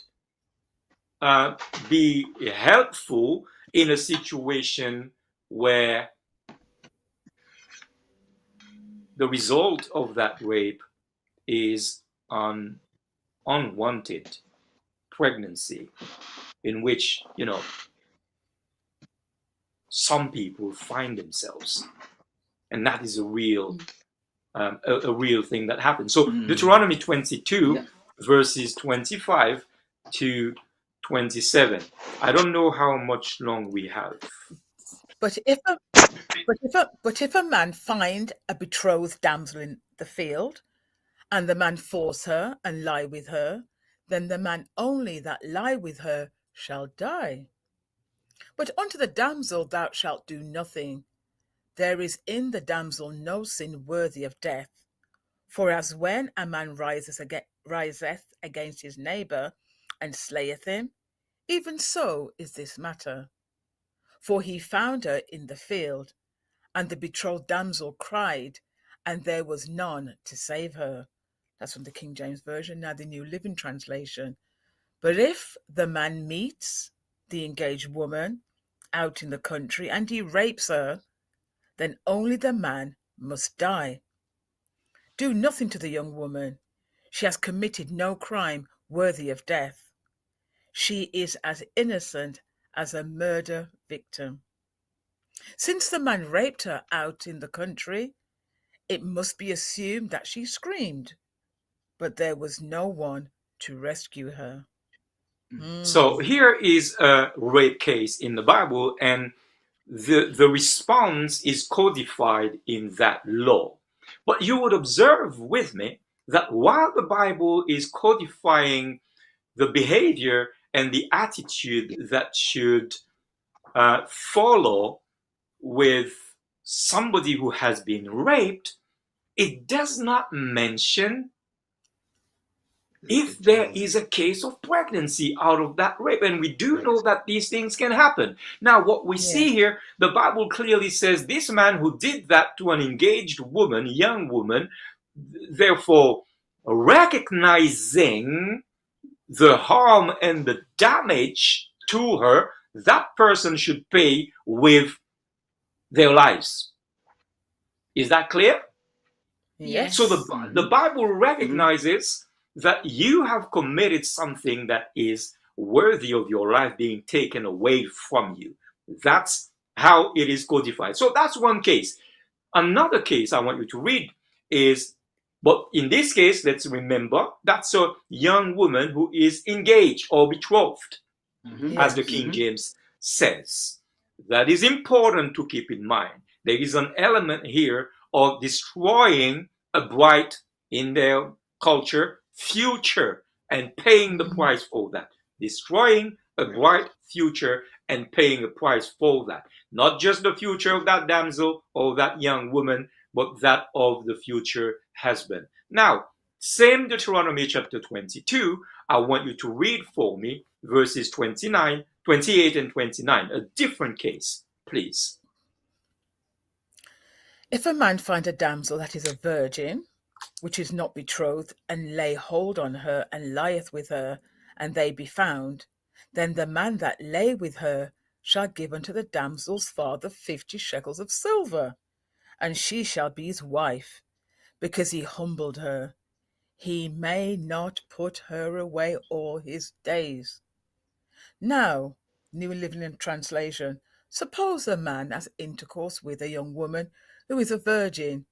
be helpful in a situation where the result of that rape is an unwanted pregnancy, in which, some people find themselves, and that is a real thing that happens. So Deuteronomy 22, Yeah. verses 25 to 27. I don't know how much long we have. But if a man find a betrothed damsel in the field, and the man force her and lie with her, then the man only that lie with her shall die. But unto the damsel thou shalt do nothing. There is in the damsel no sin worthy of death. For as when a man riseth against his neighbour and slayeth him, even so is this matter. For he found her in the field, and the betrothed damsel cried, and there was none to save her. That's from the King James Version, now the New Living Translation. But if the man meets the engaged woman out in the country and he rapes her, then only the man must die. Do nothing to the young woman. She has committed no crime worthy of death. She is as innocent as a murder victim. Since the man raped her out in the country, it must be assumed that she screamed, but there was no one to rescue her. So here is a rape case in the Bible, and the response is codified in that law. But you would observe with me that while the Bible is codifying the behavior and the attitude that should follow with somebody who has been raped, it does not mention if there is a case of pregnancy out of that rape. And we do know that these things can happen. Now, what we see here, the Bible clearly says this man who did that to an engaged woman, young woman, therefore recognizing the harm and the damage to her, that person should pay with their lives. Is that clear? Yes. So the Bible recognizes that you have committed something that is worthy of your life being taken away from you. That's how it is codified. So that's one case. Another case I want you to read is, but in this case, let's remember, that's a young woman who is engaged or betrothed, as the King James says. That is important to keep in mind. There is an element here of destroying a bright, in their culture, future and paying the price for that. Destroying a bright future and paying a price for that. Not just the future of that damsel or that young woman, but that of the future husband. Now, same Deuteronomy chapter 22, I want you to read for me verses 28 and 29, a different case, please. If a man find a damsel that is a virgin, which is not betrothed, and lay hold on her, and lieth with her, and they be found, then the man that lay with her shall give unto the damsel's father 50 shekels of silver, and she shall be his wife, because he humbled her. He may not put her away all his days. Now, New Living Translation, suppose a man has intercourse with a young woman who is a virgin,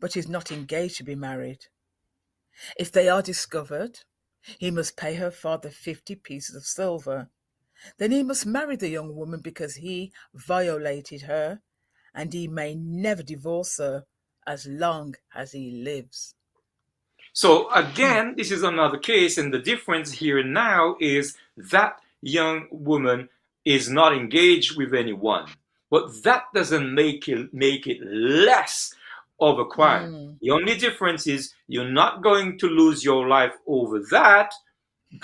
but is not engaged to be married. If they are discovered, he must pay her father 50 pieces of silver. Then he must marry the young woman because he violated her, and he may never divorce her as long as he lives. So again, this is another case, and the difference here now is that young woman is not engaged with anyone. But that doesn't make it less of a crime. The only difference is you're not going to lose your life over that,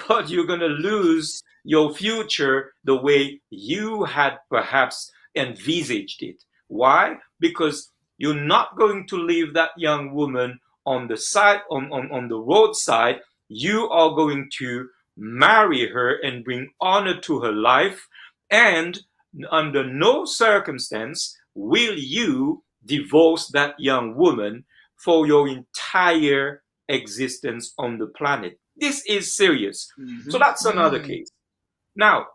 but you're going to lose your future the way you had perhaps envisaged it. Why? Because you're not going to leave that young woman on the side, on the roadside. You are going to marry her and bring honor to her life. And under no circumstance will you divorce that young woman for your entire existence on the planet. This is serious. So Mm-hmm. that's another Mm, case. Now,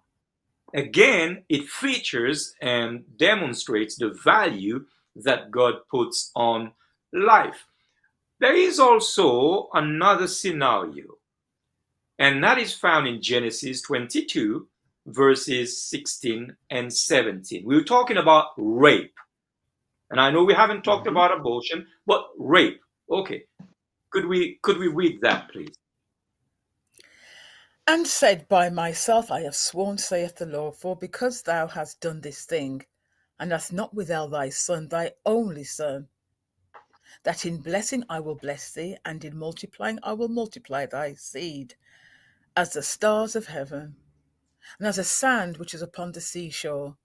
again, it features and demonstrates the value that God puts on life. There is also another scenario, and that is found in Genesis 22, verses 16 and 17. We were talking about rape. And I know we haven't talked Mm-hmm. about abortion, but rape. Okay. Could we read that, please? And said, By myself I have sworn, saith the Lord, for because thou hast done this thing, and hast not withheld thy son, thy only son, that in blessing I will bless thee, and in multiplying I will multiply thy seed, as the stars of heaven, and as the sand which is upon the seashore,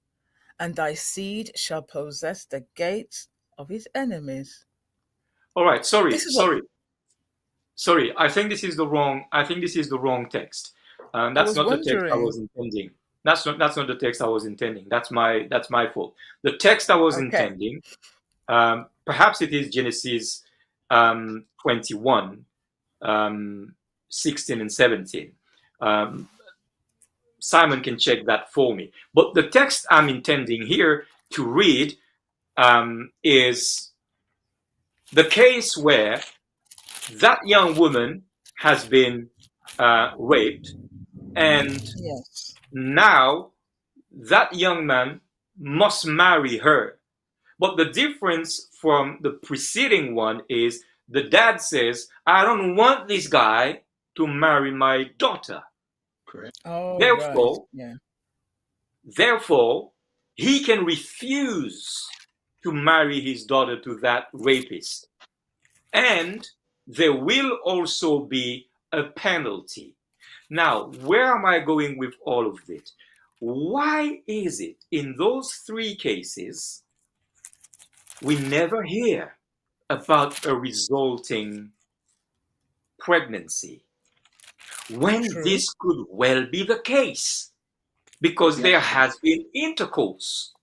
and thy seed shall possess the gates of his enemies. All right. This Sorry. is what Sorry. I think this is the wrong. I think this is the wrong text. I That's was not the text I wondering. was intending. That's not the text I was intending. That's my fault. The text I was Okay. intending. Perhaps it is Genesis 21, 16 and 17. Um, Simon can check that for me. But the text I'm intending here to read is the case where that young woman has been raped, and Yes. now that young man must marry her. But the difference from the preceding one is the dad says, I don't want this guy to marry my daughter. Correct. Oh, right. Therefore, Yeah. therefore, he can refuse to marry his daughter to that rapist. And there will also be a penalty. Now, where am I going with all of it? Why is it in those three cases we never hear about a resulting pregnancy when True. this could well be the case because Yep. there has been intercourse?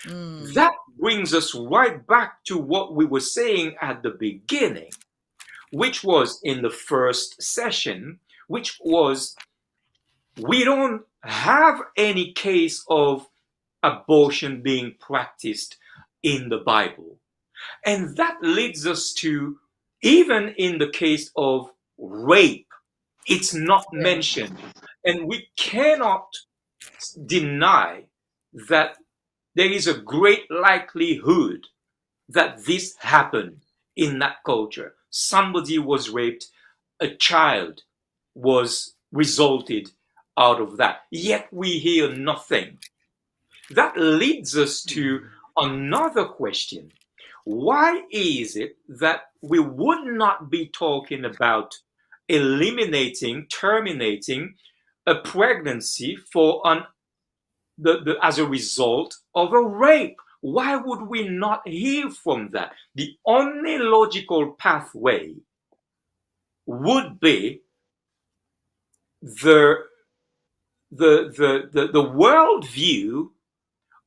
Mm, That brings us right back to what we were saying at the beginning, which was in the first session, which was we don't have any case of abortion being practiced in the Bible. And that leads us to, even in the case of rape, it's not yeah. mentioned. And we cannot deny that there is a great likelihood that this happened in that culture. Somebody was raped, a child was resulted out of that. Yet we hear nothing. That leads us to Mm-hmm. another question. Why is it that we would not be talking about eliminating, terminating a pregnancy for as a result of a rape? Why would we not hear from that? The only logical pathway would be the the worldview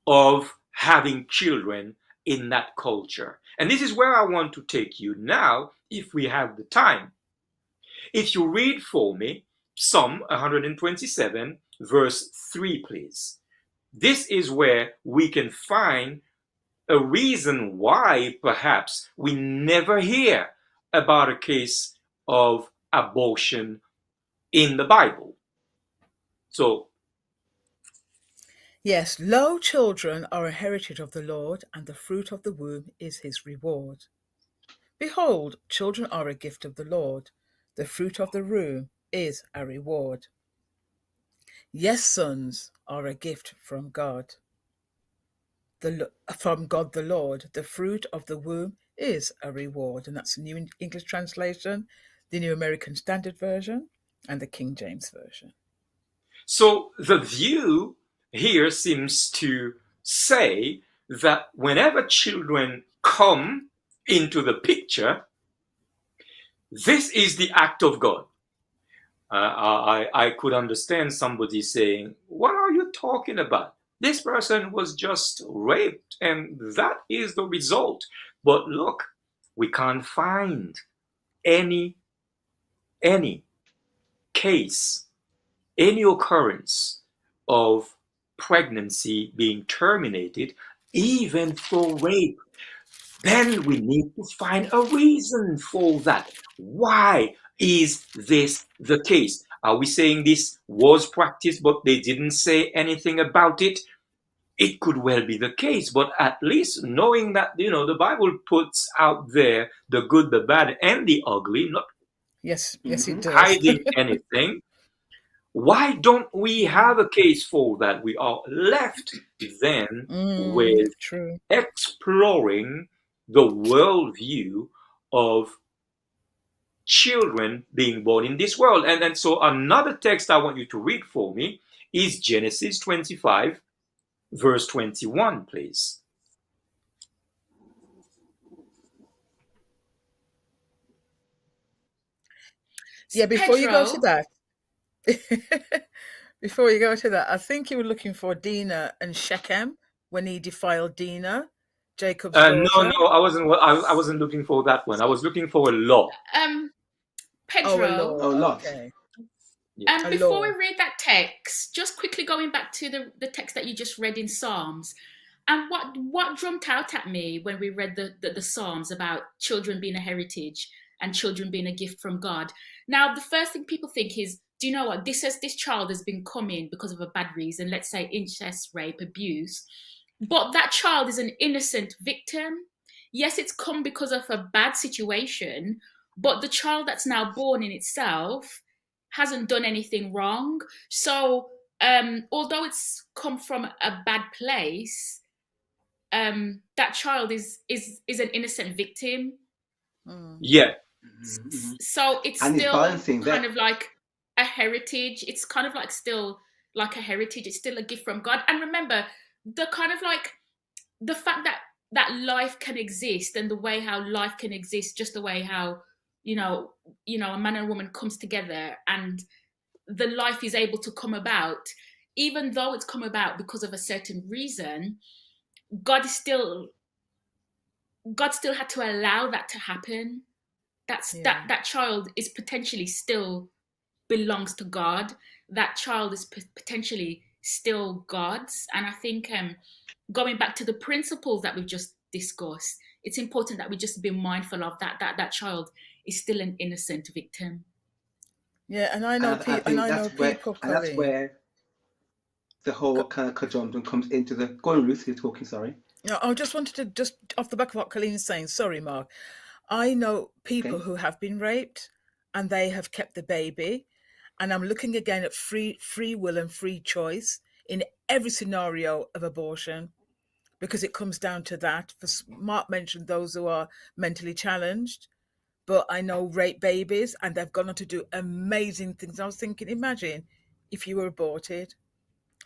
of having children in that culture. And this is where I want to take you now, if we have the time. If you read for me Psalm 127, verse 3, please. This is where we can find a reason why perhaps we never hear about a case of abortion in the Bible. So, Yes, lo, children are a heritage of the Lord, and the fruit of the womb is his reward. Behold, children are a gift of the Lord, the fruit of the womb is a reward. Yes, sons are a gift from God. From God the Lord, the fruit of the womb is a reward. And that's the New English Translation, the New American Standard Version. and the King James Version. So the view here seems to say that whenever children come into the picture, this is the act of God. I could understand somebody saying, "What are you talking about? This person was just raped, and that is the result." But look, we can't find any any case, any occurrence of pregnancy being terminated, even for rape. Then we need to find a reason for that. Why is this the case? Are we saying this was practiced, but they didn't say anything about it? It could well be the case, but at least knowing that, the Bible puts out there the good, the bad, and the ugly, not Yes, yes, it does. hiding anything. Why don't we have a case for that? We are left then with True. exploring the worldview of children being born in this world. And so another text I want you to read for me is Genesis 25, verse 21, please. Yeah, before you go to Pedro, that, before you go to that, I think you were looking for Dinah and Shechem when he defiled Dinah, Jacob's No, daughter. no, I wasn't looking for that one. I was looking for a law. um, Oh, a Pedro, law. Oh, Lot. Okay. Yeah. A before we law. read that text, just quickly going back to the text that you just read in Psalms, and what jumped out at me when we read the Psalms about children being a heritage and children being a gift from God. Now, the first thing people think is, do you know what? This child has been coming because of a bad reason, let's say incest, rape, abuse. But that child is an innocent victim. Yes, it's come because of a bad situation, but the child that's now born in itself hasn't done anything wrong. So, although it's come from a bad place, that child is an innocent victim. Mm. Yeah. Mm-hmm. So it's And it's still balancing kind that. of like a heritage. It's kind of like still like a heritage. It's still a gift from God. And remember, the kind of like the fact that life can exist and the way how life can exist, just the way how a man and a woman comes together and the life is able to come about, even though it's come about because of a certain reason. God still had to allow that to happen. Yeah. That child is potentially still belongs to God. That child is potentially still God's. And I think going back to the principles that we've just discussed, it's important that we just be mindful of that child is still an innocent victim. Yeah, and I know And I and think I know that's where, people, and that's Colleen. where the whole kind of conundrum comes into the. Go on, Ruth, you're talking, sorry. No, I just wanted to just off the back of what Colleen's saying. Sorry, Mark. I know people Okay. who have been raped, and they have kept the baby. And I'm looking again at free will and free choice in every scenario of abortion, because it comes down to that. Mark mentioned those who are mentally challenged, but I know rape babies, and they've gone on to do amazing things. I was thinking, imagine if you were aborted.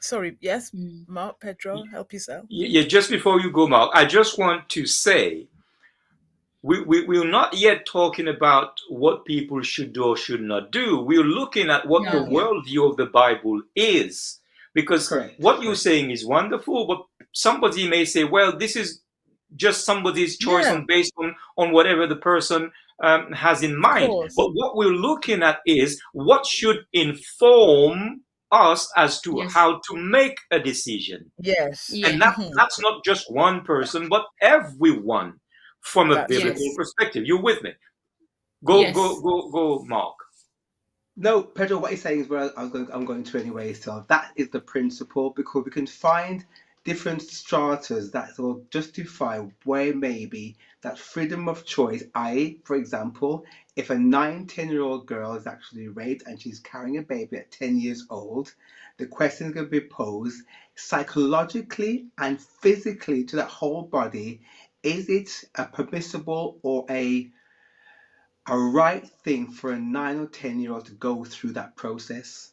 Sorry, yes, Mm. Mark, Pedro, help yourself. Yeah, just before you go, Mark, I just want to say we're not yet talking about what people should do or should not do. We're looking at what the No. Yeah. worldview of the Bible is. Because Correct. what you're Correct. saying is wonderful, but somebody may say, well, this is just somebody's choice Yeah, on based on whatever the person has in of mind. course. But what we're looking at is what should inform us as to Yes. how to make a decision. Yes. And Yeah. that's not just one person, but everyone from a That's biblical it. Yes. perspective. You with me? Go, go, Yes. go, go, Mark. No, Pedro, what you're saying is where I'm going to anyway. So that is the principle, because we can find different stratas that will justify where maybe that freedom of choice, i.e., for example, if a 9, 10-year-old girl is actually raped and she's carrying a baby at 10 years old, the question is going to be posed psychologically and physically to that whole body. Is it a permissible or a a right thing for a 9 or 10-year-old to go through that process,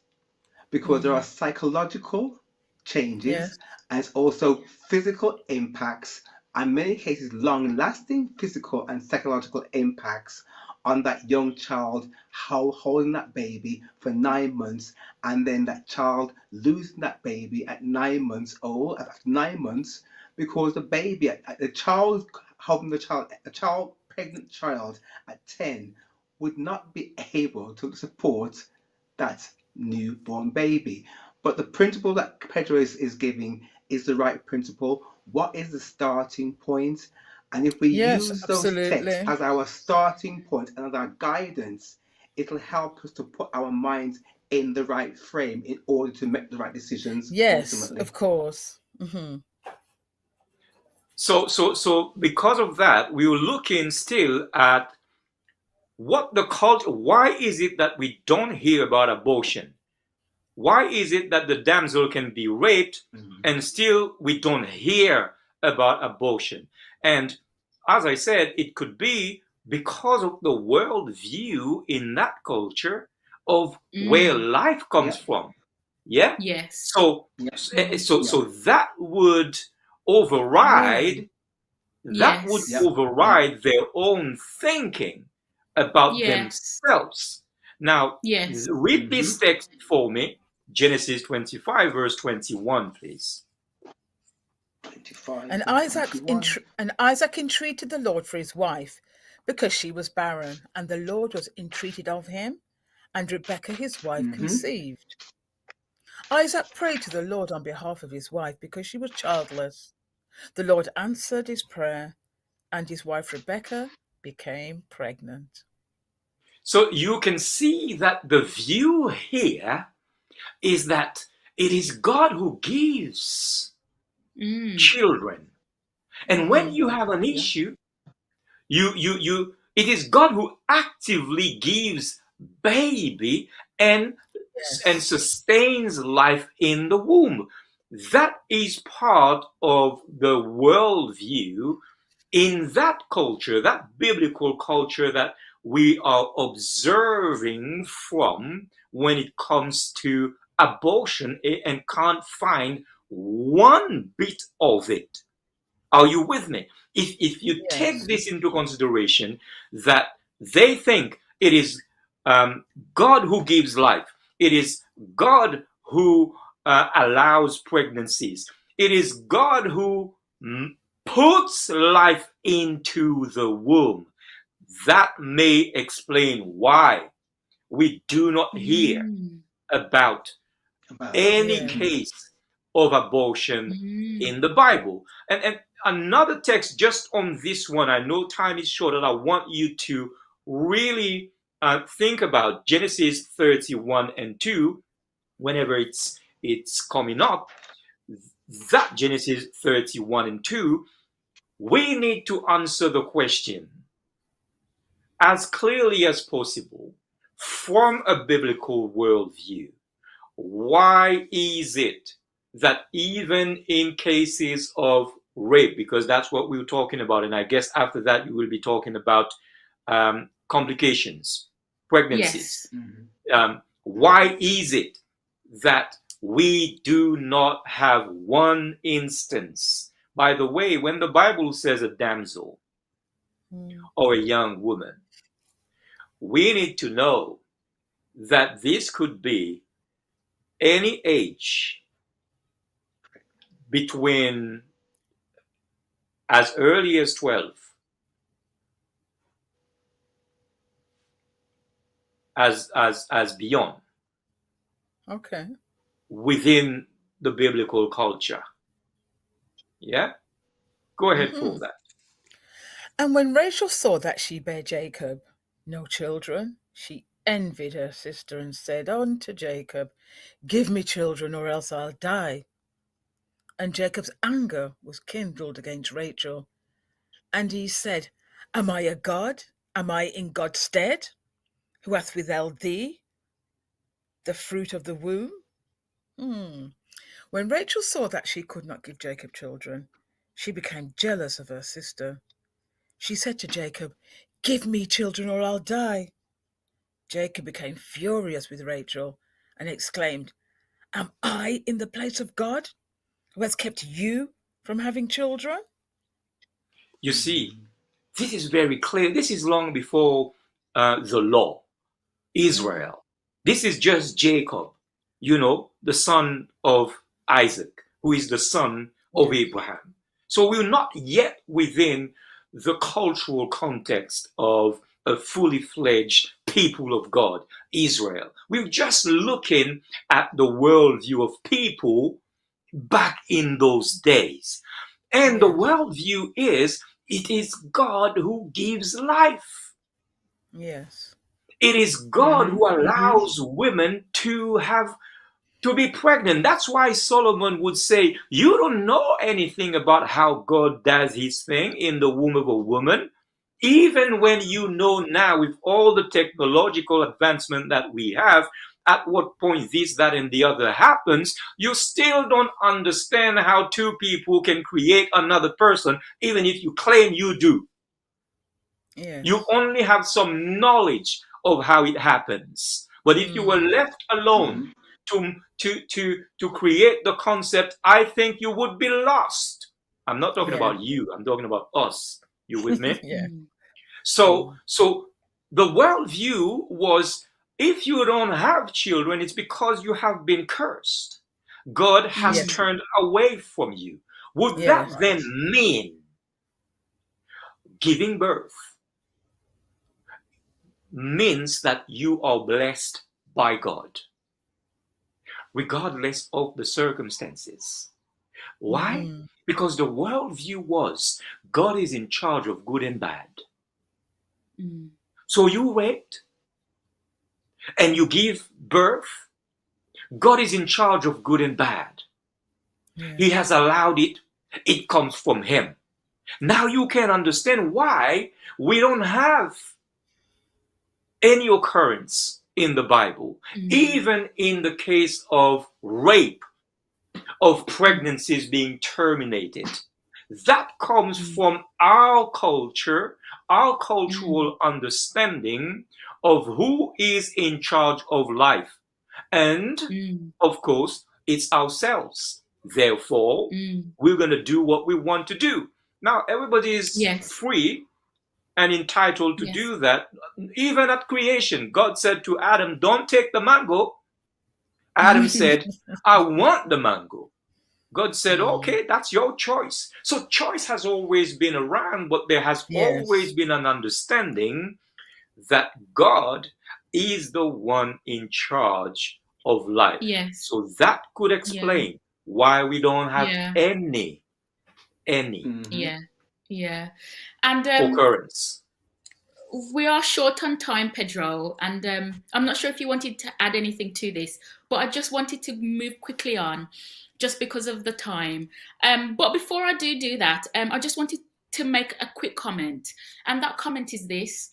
because there are Mm. psychological changes Yes. and it's also physical impacts, and many cases long lasting physical and psychological impacts on that young child, how holding that baby for 9 months, and then that child losing that baby at 9 months old, at 9 months, because the baby, the child holding the child, a child, pregnant child at 10 would not be able to support that newborn baby. But the principle that Pedro is giving is the right principle. What is the starting point? And if we Yes, use those texts absolutely. as our starting point and as our guidance, it'll help us to put our minds in the right frame in order to make the right decisions Yes, ultimately. of course. Hmm. So because of that, we were looking still at what the culture. Why is it that we don't hear about abortion? Why is it that the damsel can be raped Mhm. and still we don't hear about abortion? And as I said, it could be because of the worldview in that culture of where Mm. life comes Yep. from. Yeah. Yes. So Yep. Mm. so Yep. that would Yeah. override Yes. Yep. Yep. their own thinking about Yes. themselves. Now, Yes. read Hmm. this text for me, Genesis 25, verse 21, please. 25 And verse 21. Isaac entreated the Lord for his wife, because she was barren, and the Lord was entreated of him, and Rebekah his wife Hmm. conceived. Isaac prayed to the Lord on behalf of his wife, because she was childless. The Lord answered his prayer, and his wife Rebekah became pregnant. So you can see that the view here is that it is God who gives Mm. children. And when Hmm. you have an Yeah. issue, it is God who actively gives baby and Yes. sustains life in the womb. That is part of the worldview in that culture, that biblical culture that we are observing from when it comes to abortion, and can't find one bit of it. Are you with me? If you take Yes. this into consideration, that they think it is God who gives life, it is God who allows pregnancies, it is God who puts life into the womb, that may explain why we do not hear Mm. about About it. any Yeah. Hmm. case of abortion Mm. in the Bible. And another text just on this one, I know time is short, and I want you to really think about Genesis 31 and 2 whenever it's coming up. That Genesis 31 and 2, we need to answer the question as clearly as possible from a biblical worldview. Why is it that even in cases of rape, because that's what we were talking about, and I guess after that you will be talking about complications, pregnancies. Yes. Hmm. Why is it that we do not have one instance? By the way, when the Bible says a damsel Mm. or a young woman, we need to know that this could be any age between as early as 12, as beyond, Okay. within the biblical culture. Yeah, go ahead Hmm. for that. And when Rachel saw that she bare Jacob no children, she envied her sister and said unto Jacob, give me children, or else I'll die. And Jacob's anger was kindled against Rachel. And he said, am I a God? Am I in God's stead, who hath withheld thee the fruit of the womb? Hmm. When Rachel saw that she could not give Jacob children, she became jealous of her sister. She said to Jacob, Give me children or I'll die. Jacob became furious with Rachel and exclaimed, Am I in the place of God who has kept you from having children? You see, this is very clear. This is long before the law. Mm, Israel. This is just Jacob, the son of Isaac, who is the son of yes, Abraham. So we're not yet within the cultural context of a fully fledged people of God, Israel. We're just looking at the worldview of people back in those days. And the yes, worldview is it is God who gives life. yes. It is God Mm-hmm. who Mm-hmm. allows women to be pregnant. That's why Solomon would say, "You don't know anything about how God does his thing in the womb of a woman." Even when you know now, with all the technological advancement that we have, at what point this, that, and the other happens, you still don't understand how two people can create another person, even if you claim you do. You Yes. only have some knowledge of how it happens. But if you were Mm, left alone Mm-hmm. to create the concept, I think you would be lost. I'm not talking yeah. about you, I'm talking about us. You with me? Yeah. So Mm, so the worldview was if you don't have children, it's because you have been cursed. God has yes. Mm. turned away from you. Would Yes. that then mean giving birth means that you are blessed by God, regardless of the circumstances? Why? Mm, Because the worldview was God is in charge of good and bad. Mm. So you wait and you give birth. God is in charge of good and bad. He yes. has allowed it. It comes from Him. Now you can understand why we don't have any occurrence in the Bible, Mm. even in the case of rape, of Mm. pregnancies being terminated. That comes Mm. from our culture, our Mm. cultural understanding of who is in charge of life. And Mm. of course, it's ourselves. Therefore, Mm. we're going to do what we want to do. Now, everybody is Yes. free and entitled to Yes. do that. Even at creation, God said to Adam, Don't take the mango. Adam said, I want the mango. God said, Mm, okay, that's your choice. So choice has always been around, but there has always yes. been an understanding that God is the one in charge of life. Yes. So that could Yeah. explain why we don't have Yeah. any hmm Yeah. Yeah. And occurrence. we are short on time, Pedro, and I'm not sure if you wanted to add anything to this, but I just wanted to move quickly on just because of the time. But before I do that, I just wanted to make a quick comment. And that comment is this.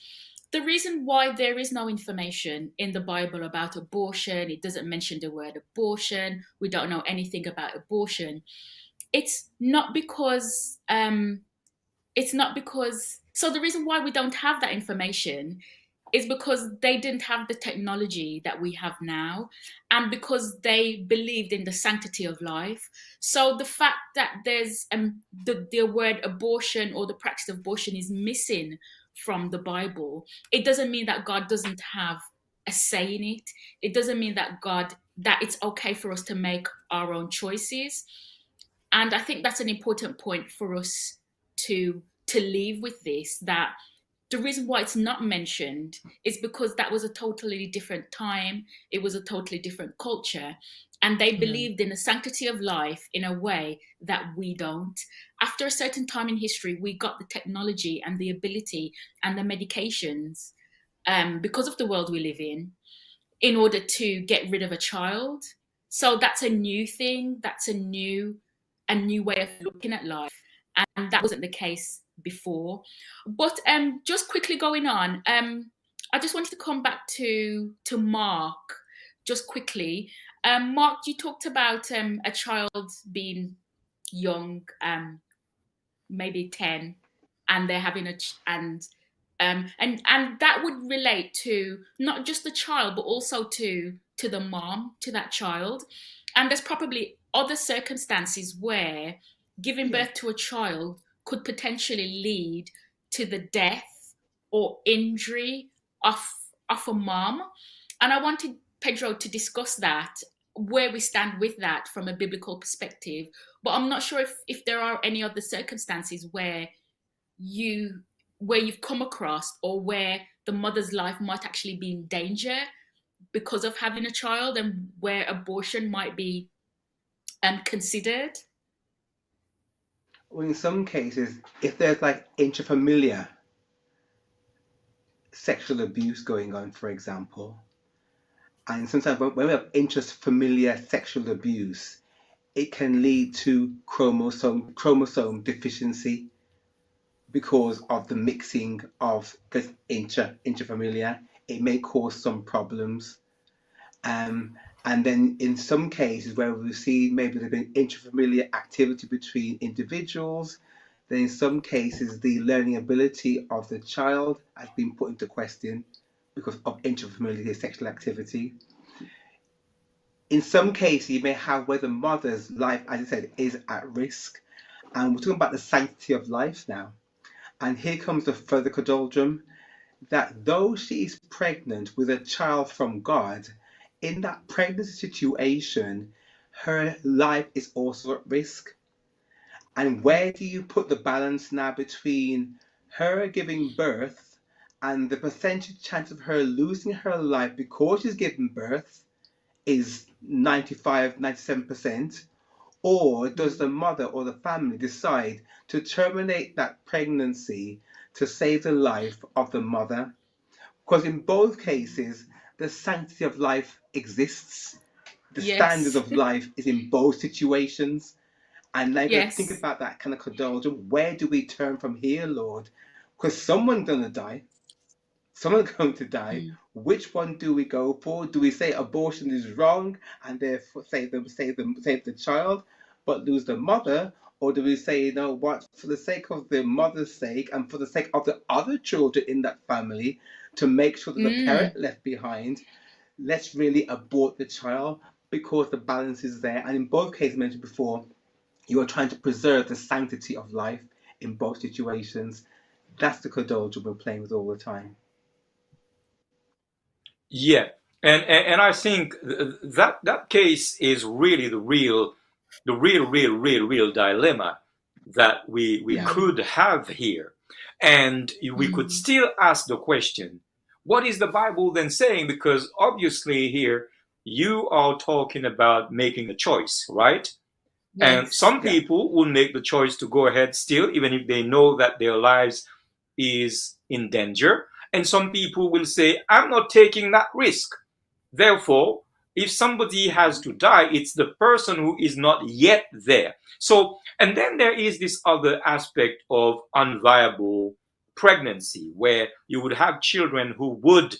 The reason why there is no information in the Bible about abortion, it doesn't mention the word abortion, we don't know anything about abortion. It's not because so the reason why we don't have that information is because they didn't have the technology that we have now, and because they believed in the sanctity of life. So the fact that there's the word abortion or the practice of abortion is missing from the Bible, it doesn't mean that God doesn't have a say in it. It doesn't mean that it's okay for us to make our own choices. And I think that's an important point for us to leave with this, that the reason why it's not mentioned is because that was a totally different time, it was a totally different culture, and they Mm, believed in the sanctity of life in a way that we don't. After a certain time in history, we got the technology and the ability and the medications, because of the world we live in order to get rid of a child. So that's a new thing. That's a new way of looking at life, and that wasn't the case before. But just quickly going on, I just wanted to come back to Mark just quickly. Mark, you talked about a child being young, maybe 10, and they're having and And that would relate to not just the child, but also to the mom, to that child. And there's probably other circumstances where giving Yeah. birth to a child could potentially lead to the death or injury of a mom. And I wanted Pedro to discuss that, where we stand with that from a biblical perspective. But I'm not sure if there are any other circumstances you where you've come across, or where the mother's life might actually be in danger because of having a child, and where abortion might be considered. Well, in some cases, if there's like intrafamiliar sexual abuse going on, for example, and sometimes when we have intrafamiliar sexual abuse, it can lead to chromosome deficiency because of the mixing of, because intrafamiliar, it may cause some problems. And then in some cases where we see maybe there's been intrafamiliar activity between individuals, then in some cases the learning ability of the child has been put into question because of intrafamiliar sexual activity. In some cases, you may have where the mother's life, as I said, is at risk. And we're talking about the sanctity of life now. And here comes the further conundrum, that though she is pregnant with a child from God, in that pregnancy situation, her life is also at risk. And where do you put the balance now between her giving birth and the percentage chance of her losing her life because she's given birth is 95, 97%? Or does the mother or the family decide to terminate that pregnancy to save the life of the mother? Because in both cases, the sanctity of life exists. The standard Yes. of life is in both situations. And now you think Yes. about that kind of conundrum. Where do we turn from here, Lord? Because someone's going to die. Someone's going to die. Mm. Which one do we go for? Do we say abortion is wrong and therefore save the child, but lose the mother? Or do we say, you know what, for the sake of the mother's sake and for the sake of the other children in that family, to make sure that the Mm. parent left behind, let's really abort the child because the balance is there. And in both cases mentioned before, you are trying to preserve the sanctity of life in both situations. That's the conundrum we're playing with all the time. Yeah, and I think that case is really the real dilemma that we Yeah. Mm. could have here, and we could Mm. still ask the question, what is the Bible then saying? Because obviously here you are talking about making a choice, right? And Yes. some Yeah. people will make the choice to go ahead still, even if they know that their lives is in danger. And some people will say, I'm not taking that risk. Therefore, if somebody has to die, it's the person who is not yet there. So, and then there is this other aspect of unviable pregnancy, where you would have children who would,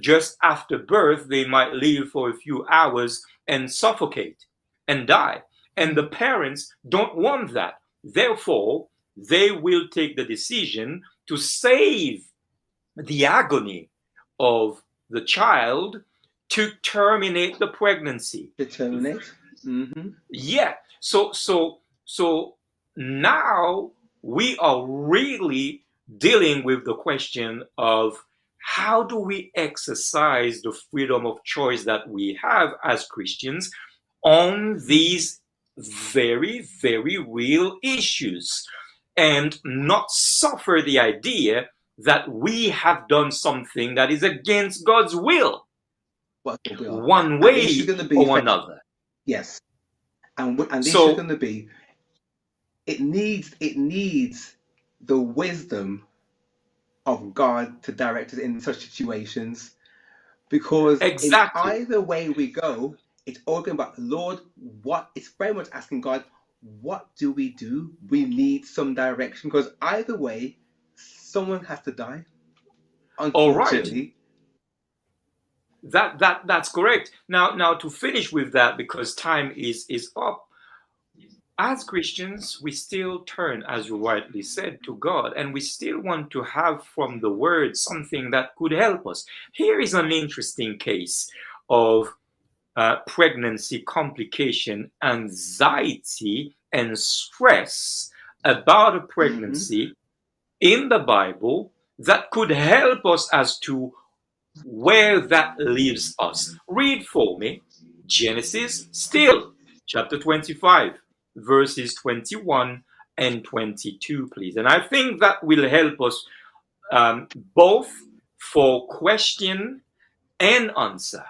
just after birth, they might live for a few hours and suffocate and die. And the Mm. parents don't want that. Therefore, they will take the decision to save the agony of the child, to terminate the pregnancy. Determinate. Mm-hmm. Yeah. So now we are really dealing with the question of how do we exercise the freedom of choice that we have as Christians on these very real issues, and not suffer the idea that we have done something that is against God's will, What will. one And the issue is way going to be or another. yes. And the issue is So going to be it needs the wisdom of God to direct us in such situations, because in exactly. either way we go, it's all going about Lord. What it's very much asking God, what do we do? We need some direction because either way, someone has to die. All right. Unfortunately, That's correct. Now to finish with that, because time is up. as Christians, we still turn, as you rightly said, to God, and we still want to have from the Word something that could help us. Here is an interesting case of pregnancy complication, anxiety, and stress about a pregnancy in the Bible that could help us as to where that leaves us. Read for me Genesis, still, chapter 25, verses 21 and 22, please. And I think that will help us both for question and answer.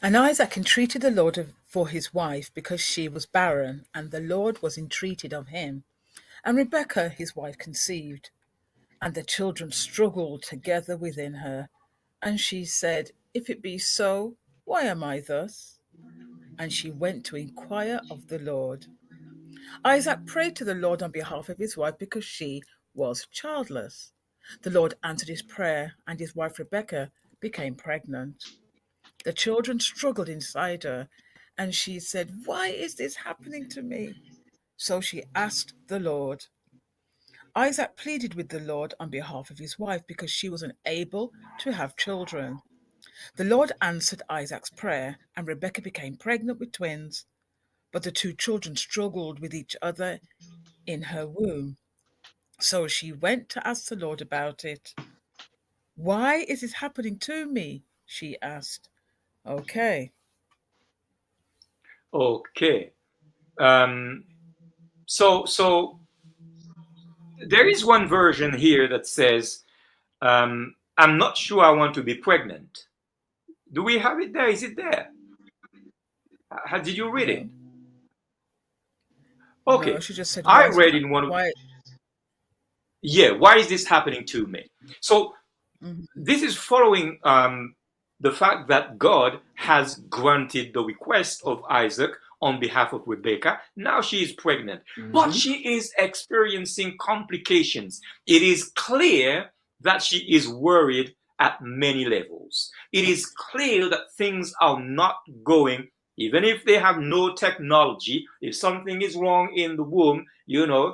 And Isaac entreated the Lord for his wife because she was barren, and the Lord was entreated of him. And Rebekah his wife conceived, and the children struggled together within her. And she said, If it be so, why am I thus? And she went to inquire of the Lord. Isaac prayed to the Lord on behalf of his wife because she was childless. The Lord answered his prayer, and his wife Rebekah became pregnant. The children struggled inside her, and she said, Why is this happening to me? So she asked the Lord. Isaac pleaded with the Lord on behalf of his wife because she was unable to have children. The Lord answered Isaac's prayer, and Rebekah became pregnant with twins, but the two children struggled with each other in her womb. So she went to ask the Lord about it. Why is this happening to me? She asked. Okay. Okay. Um, so there is one version here that says, I'm not sure I want to be pregnant. Do we have it there? Is it there? How did you read it? No. No, Okay. she just said, I Why is it read in one of, why? yeah, why is this happening to me? So Mhm. this is following the fact that God has granted the request of Isaac on behalf of Rebekah. Now she is pregnant, but she is experiencing complications. It is clear that she is worried at many levels. It is clear that things are not going, even if they have no technology. If something is wrong in the womb,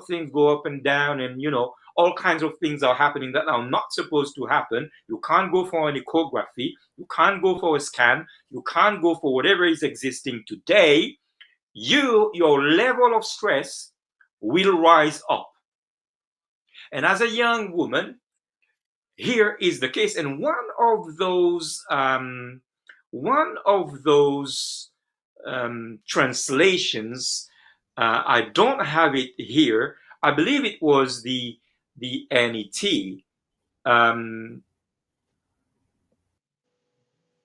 things go up and down, and all kinds of things are happening that are not supposed to happen. You can't go for an ecography. You can't go for a scan. You can't go for whatever is existing today. Your level of stress will rise up. And as a young woman, here is the case. And one of those translations, I don't have it here. I believe it was the NET. Um,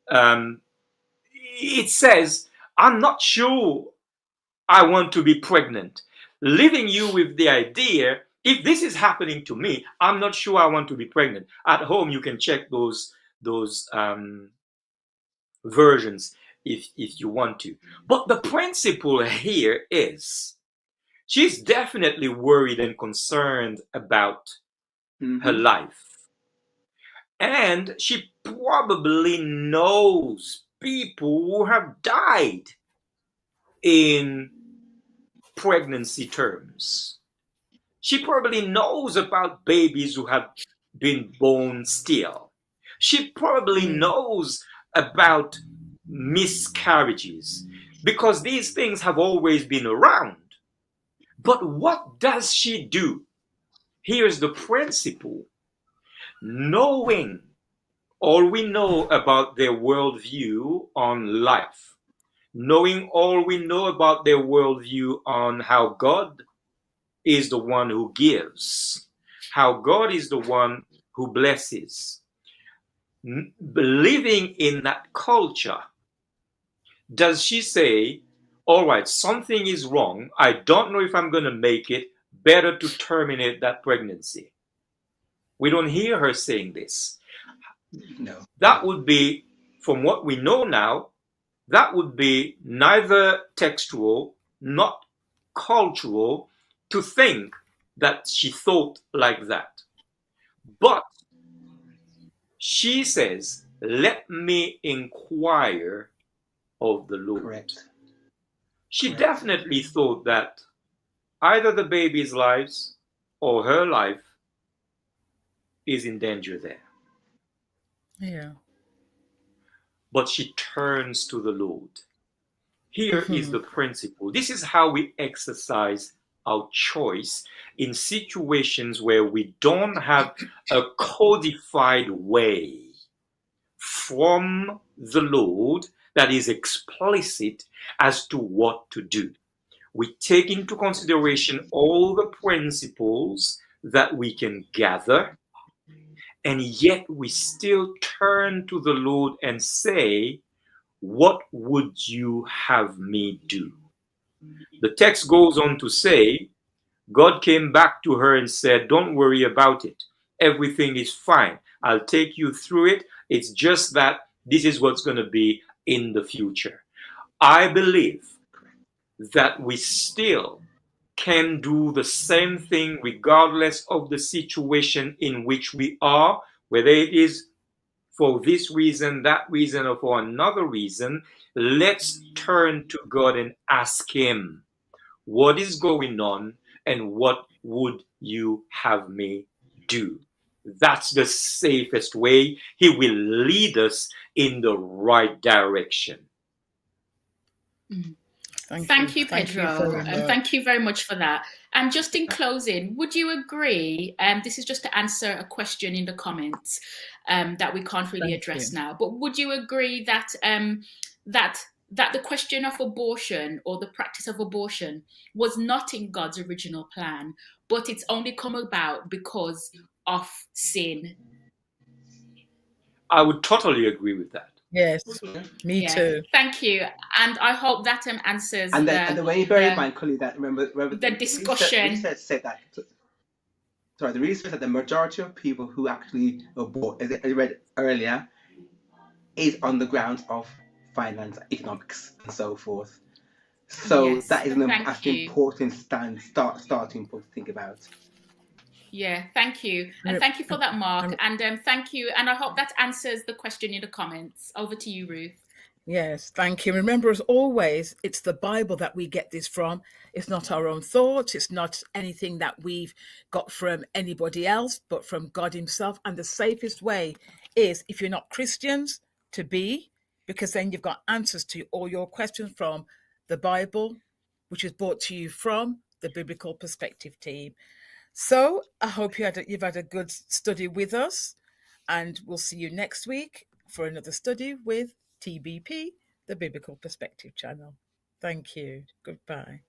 um, it says, I'm not sure I want to be pregnant. Leaving you with the idea, if this is happening to me, I'm not sure I want to be pregnant. At home, you can check those versions if you want to. But the principle here is she's definitely worried and concerned about her life. And she probably knows people who have died in pregnancy terms. She probably knows about babies who have been born still. She probably knows about miscarriages because these things have always been around. But what does she do? Here's the principle. Knowing all we know about their worldview on life, knowing all we know about their worldview on how God is the one who gives, how God is the one who blesses. Living in that culture, does she say, all right, something is wrong. I don't know if I'm going to make it. Better to terminate that pregnancy. We don't hear her saying this. No. That would be, from what we know now, that would be neither textual, not cultural, to think that she thought like that. But she says, let me inquire of the Lord. Correct. She definitely thought that either the baby's lives or her life is in danger there. Yeah. But she turns to the Lord. Here is Hmm. the principle. This is how we exercise our choice in situations where we don't have a codified way from the Lord that is explicit as to what to do. We take into consideration all the principles that we can gather, and yet we still turn to the Lord and say, what would you have me do? The text goes on to say, God came back to her and said, don't worry about it. Everything is fine. I'll take you through it. It's just that this is what's going to be in the future. I believe that we still can do the same thing regardless of the situation in which we are, whether it is for this reason, that reason, or for another reason. Let's turn to God and ask Him, what is going on and what would you have me do? That's the safest way. He will lead us in the right direction. Mm. Thank you. Thank you, Thank you Pedro, very and much. thank you very much for that. And just in closing, would you agree? This is just to answer a question in the comments that we can't really Thank address you. now. But would you agree that that that the question of abortion or the practice of abortion was not in God's original plan, but it's only come about because of sin? I would totally agree with that. Yes, me Yeah, too. thank you, and I hope that answers And the way you bear in mind, Cully, that remember the the discussion. research said that. Sorry, the research said the majority of people who actually abort, as I read earlier, is on the grounds of finance, economics, and so forth. So Yes, that is an thank you. important starting point to think about. Yeah, thank you. And Re- thank you for that, Mark. um, And thank you. And I hope that answers the question in the comments. Over to you, Ruth. Yes, thank you. Remember, as always, it's the Bible that we get this from. It's not our own thoughts. It's not anything that we've got from anybody else, but from God Himself. And the safest way is, if you're not Christians, to be, because then you've got answers to all your questions from the Bible, which is brought to you from the Biblical Perspective team. So I hope you've had a good study with us, and we'll see you next week for another study with TBP, the Biblical Perspective channel. Thank you. Goodbye.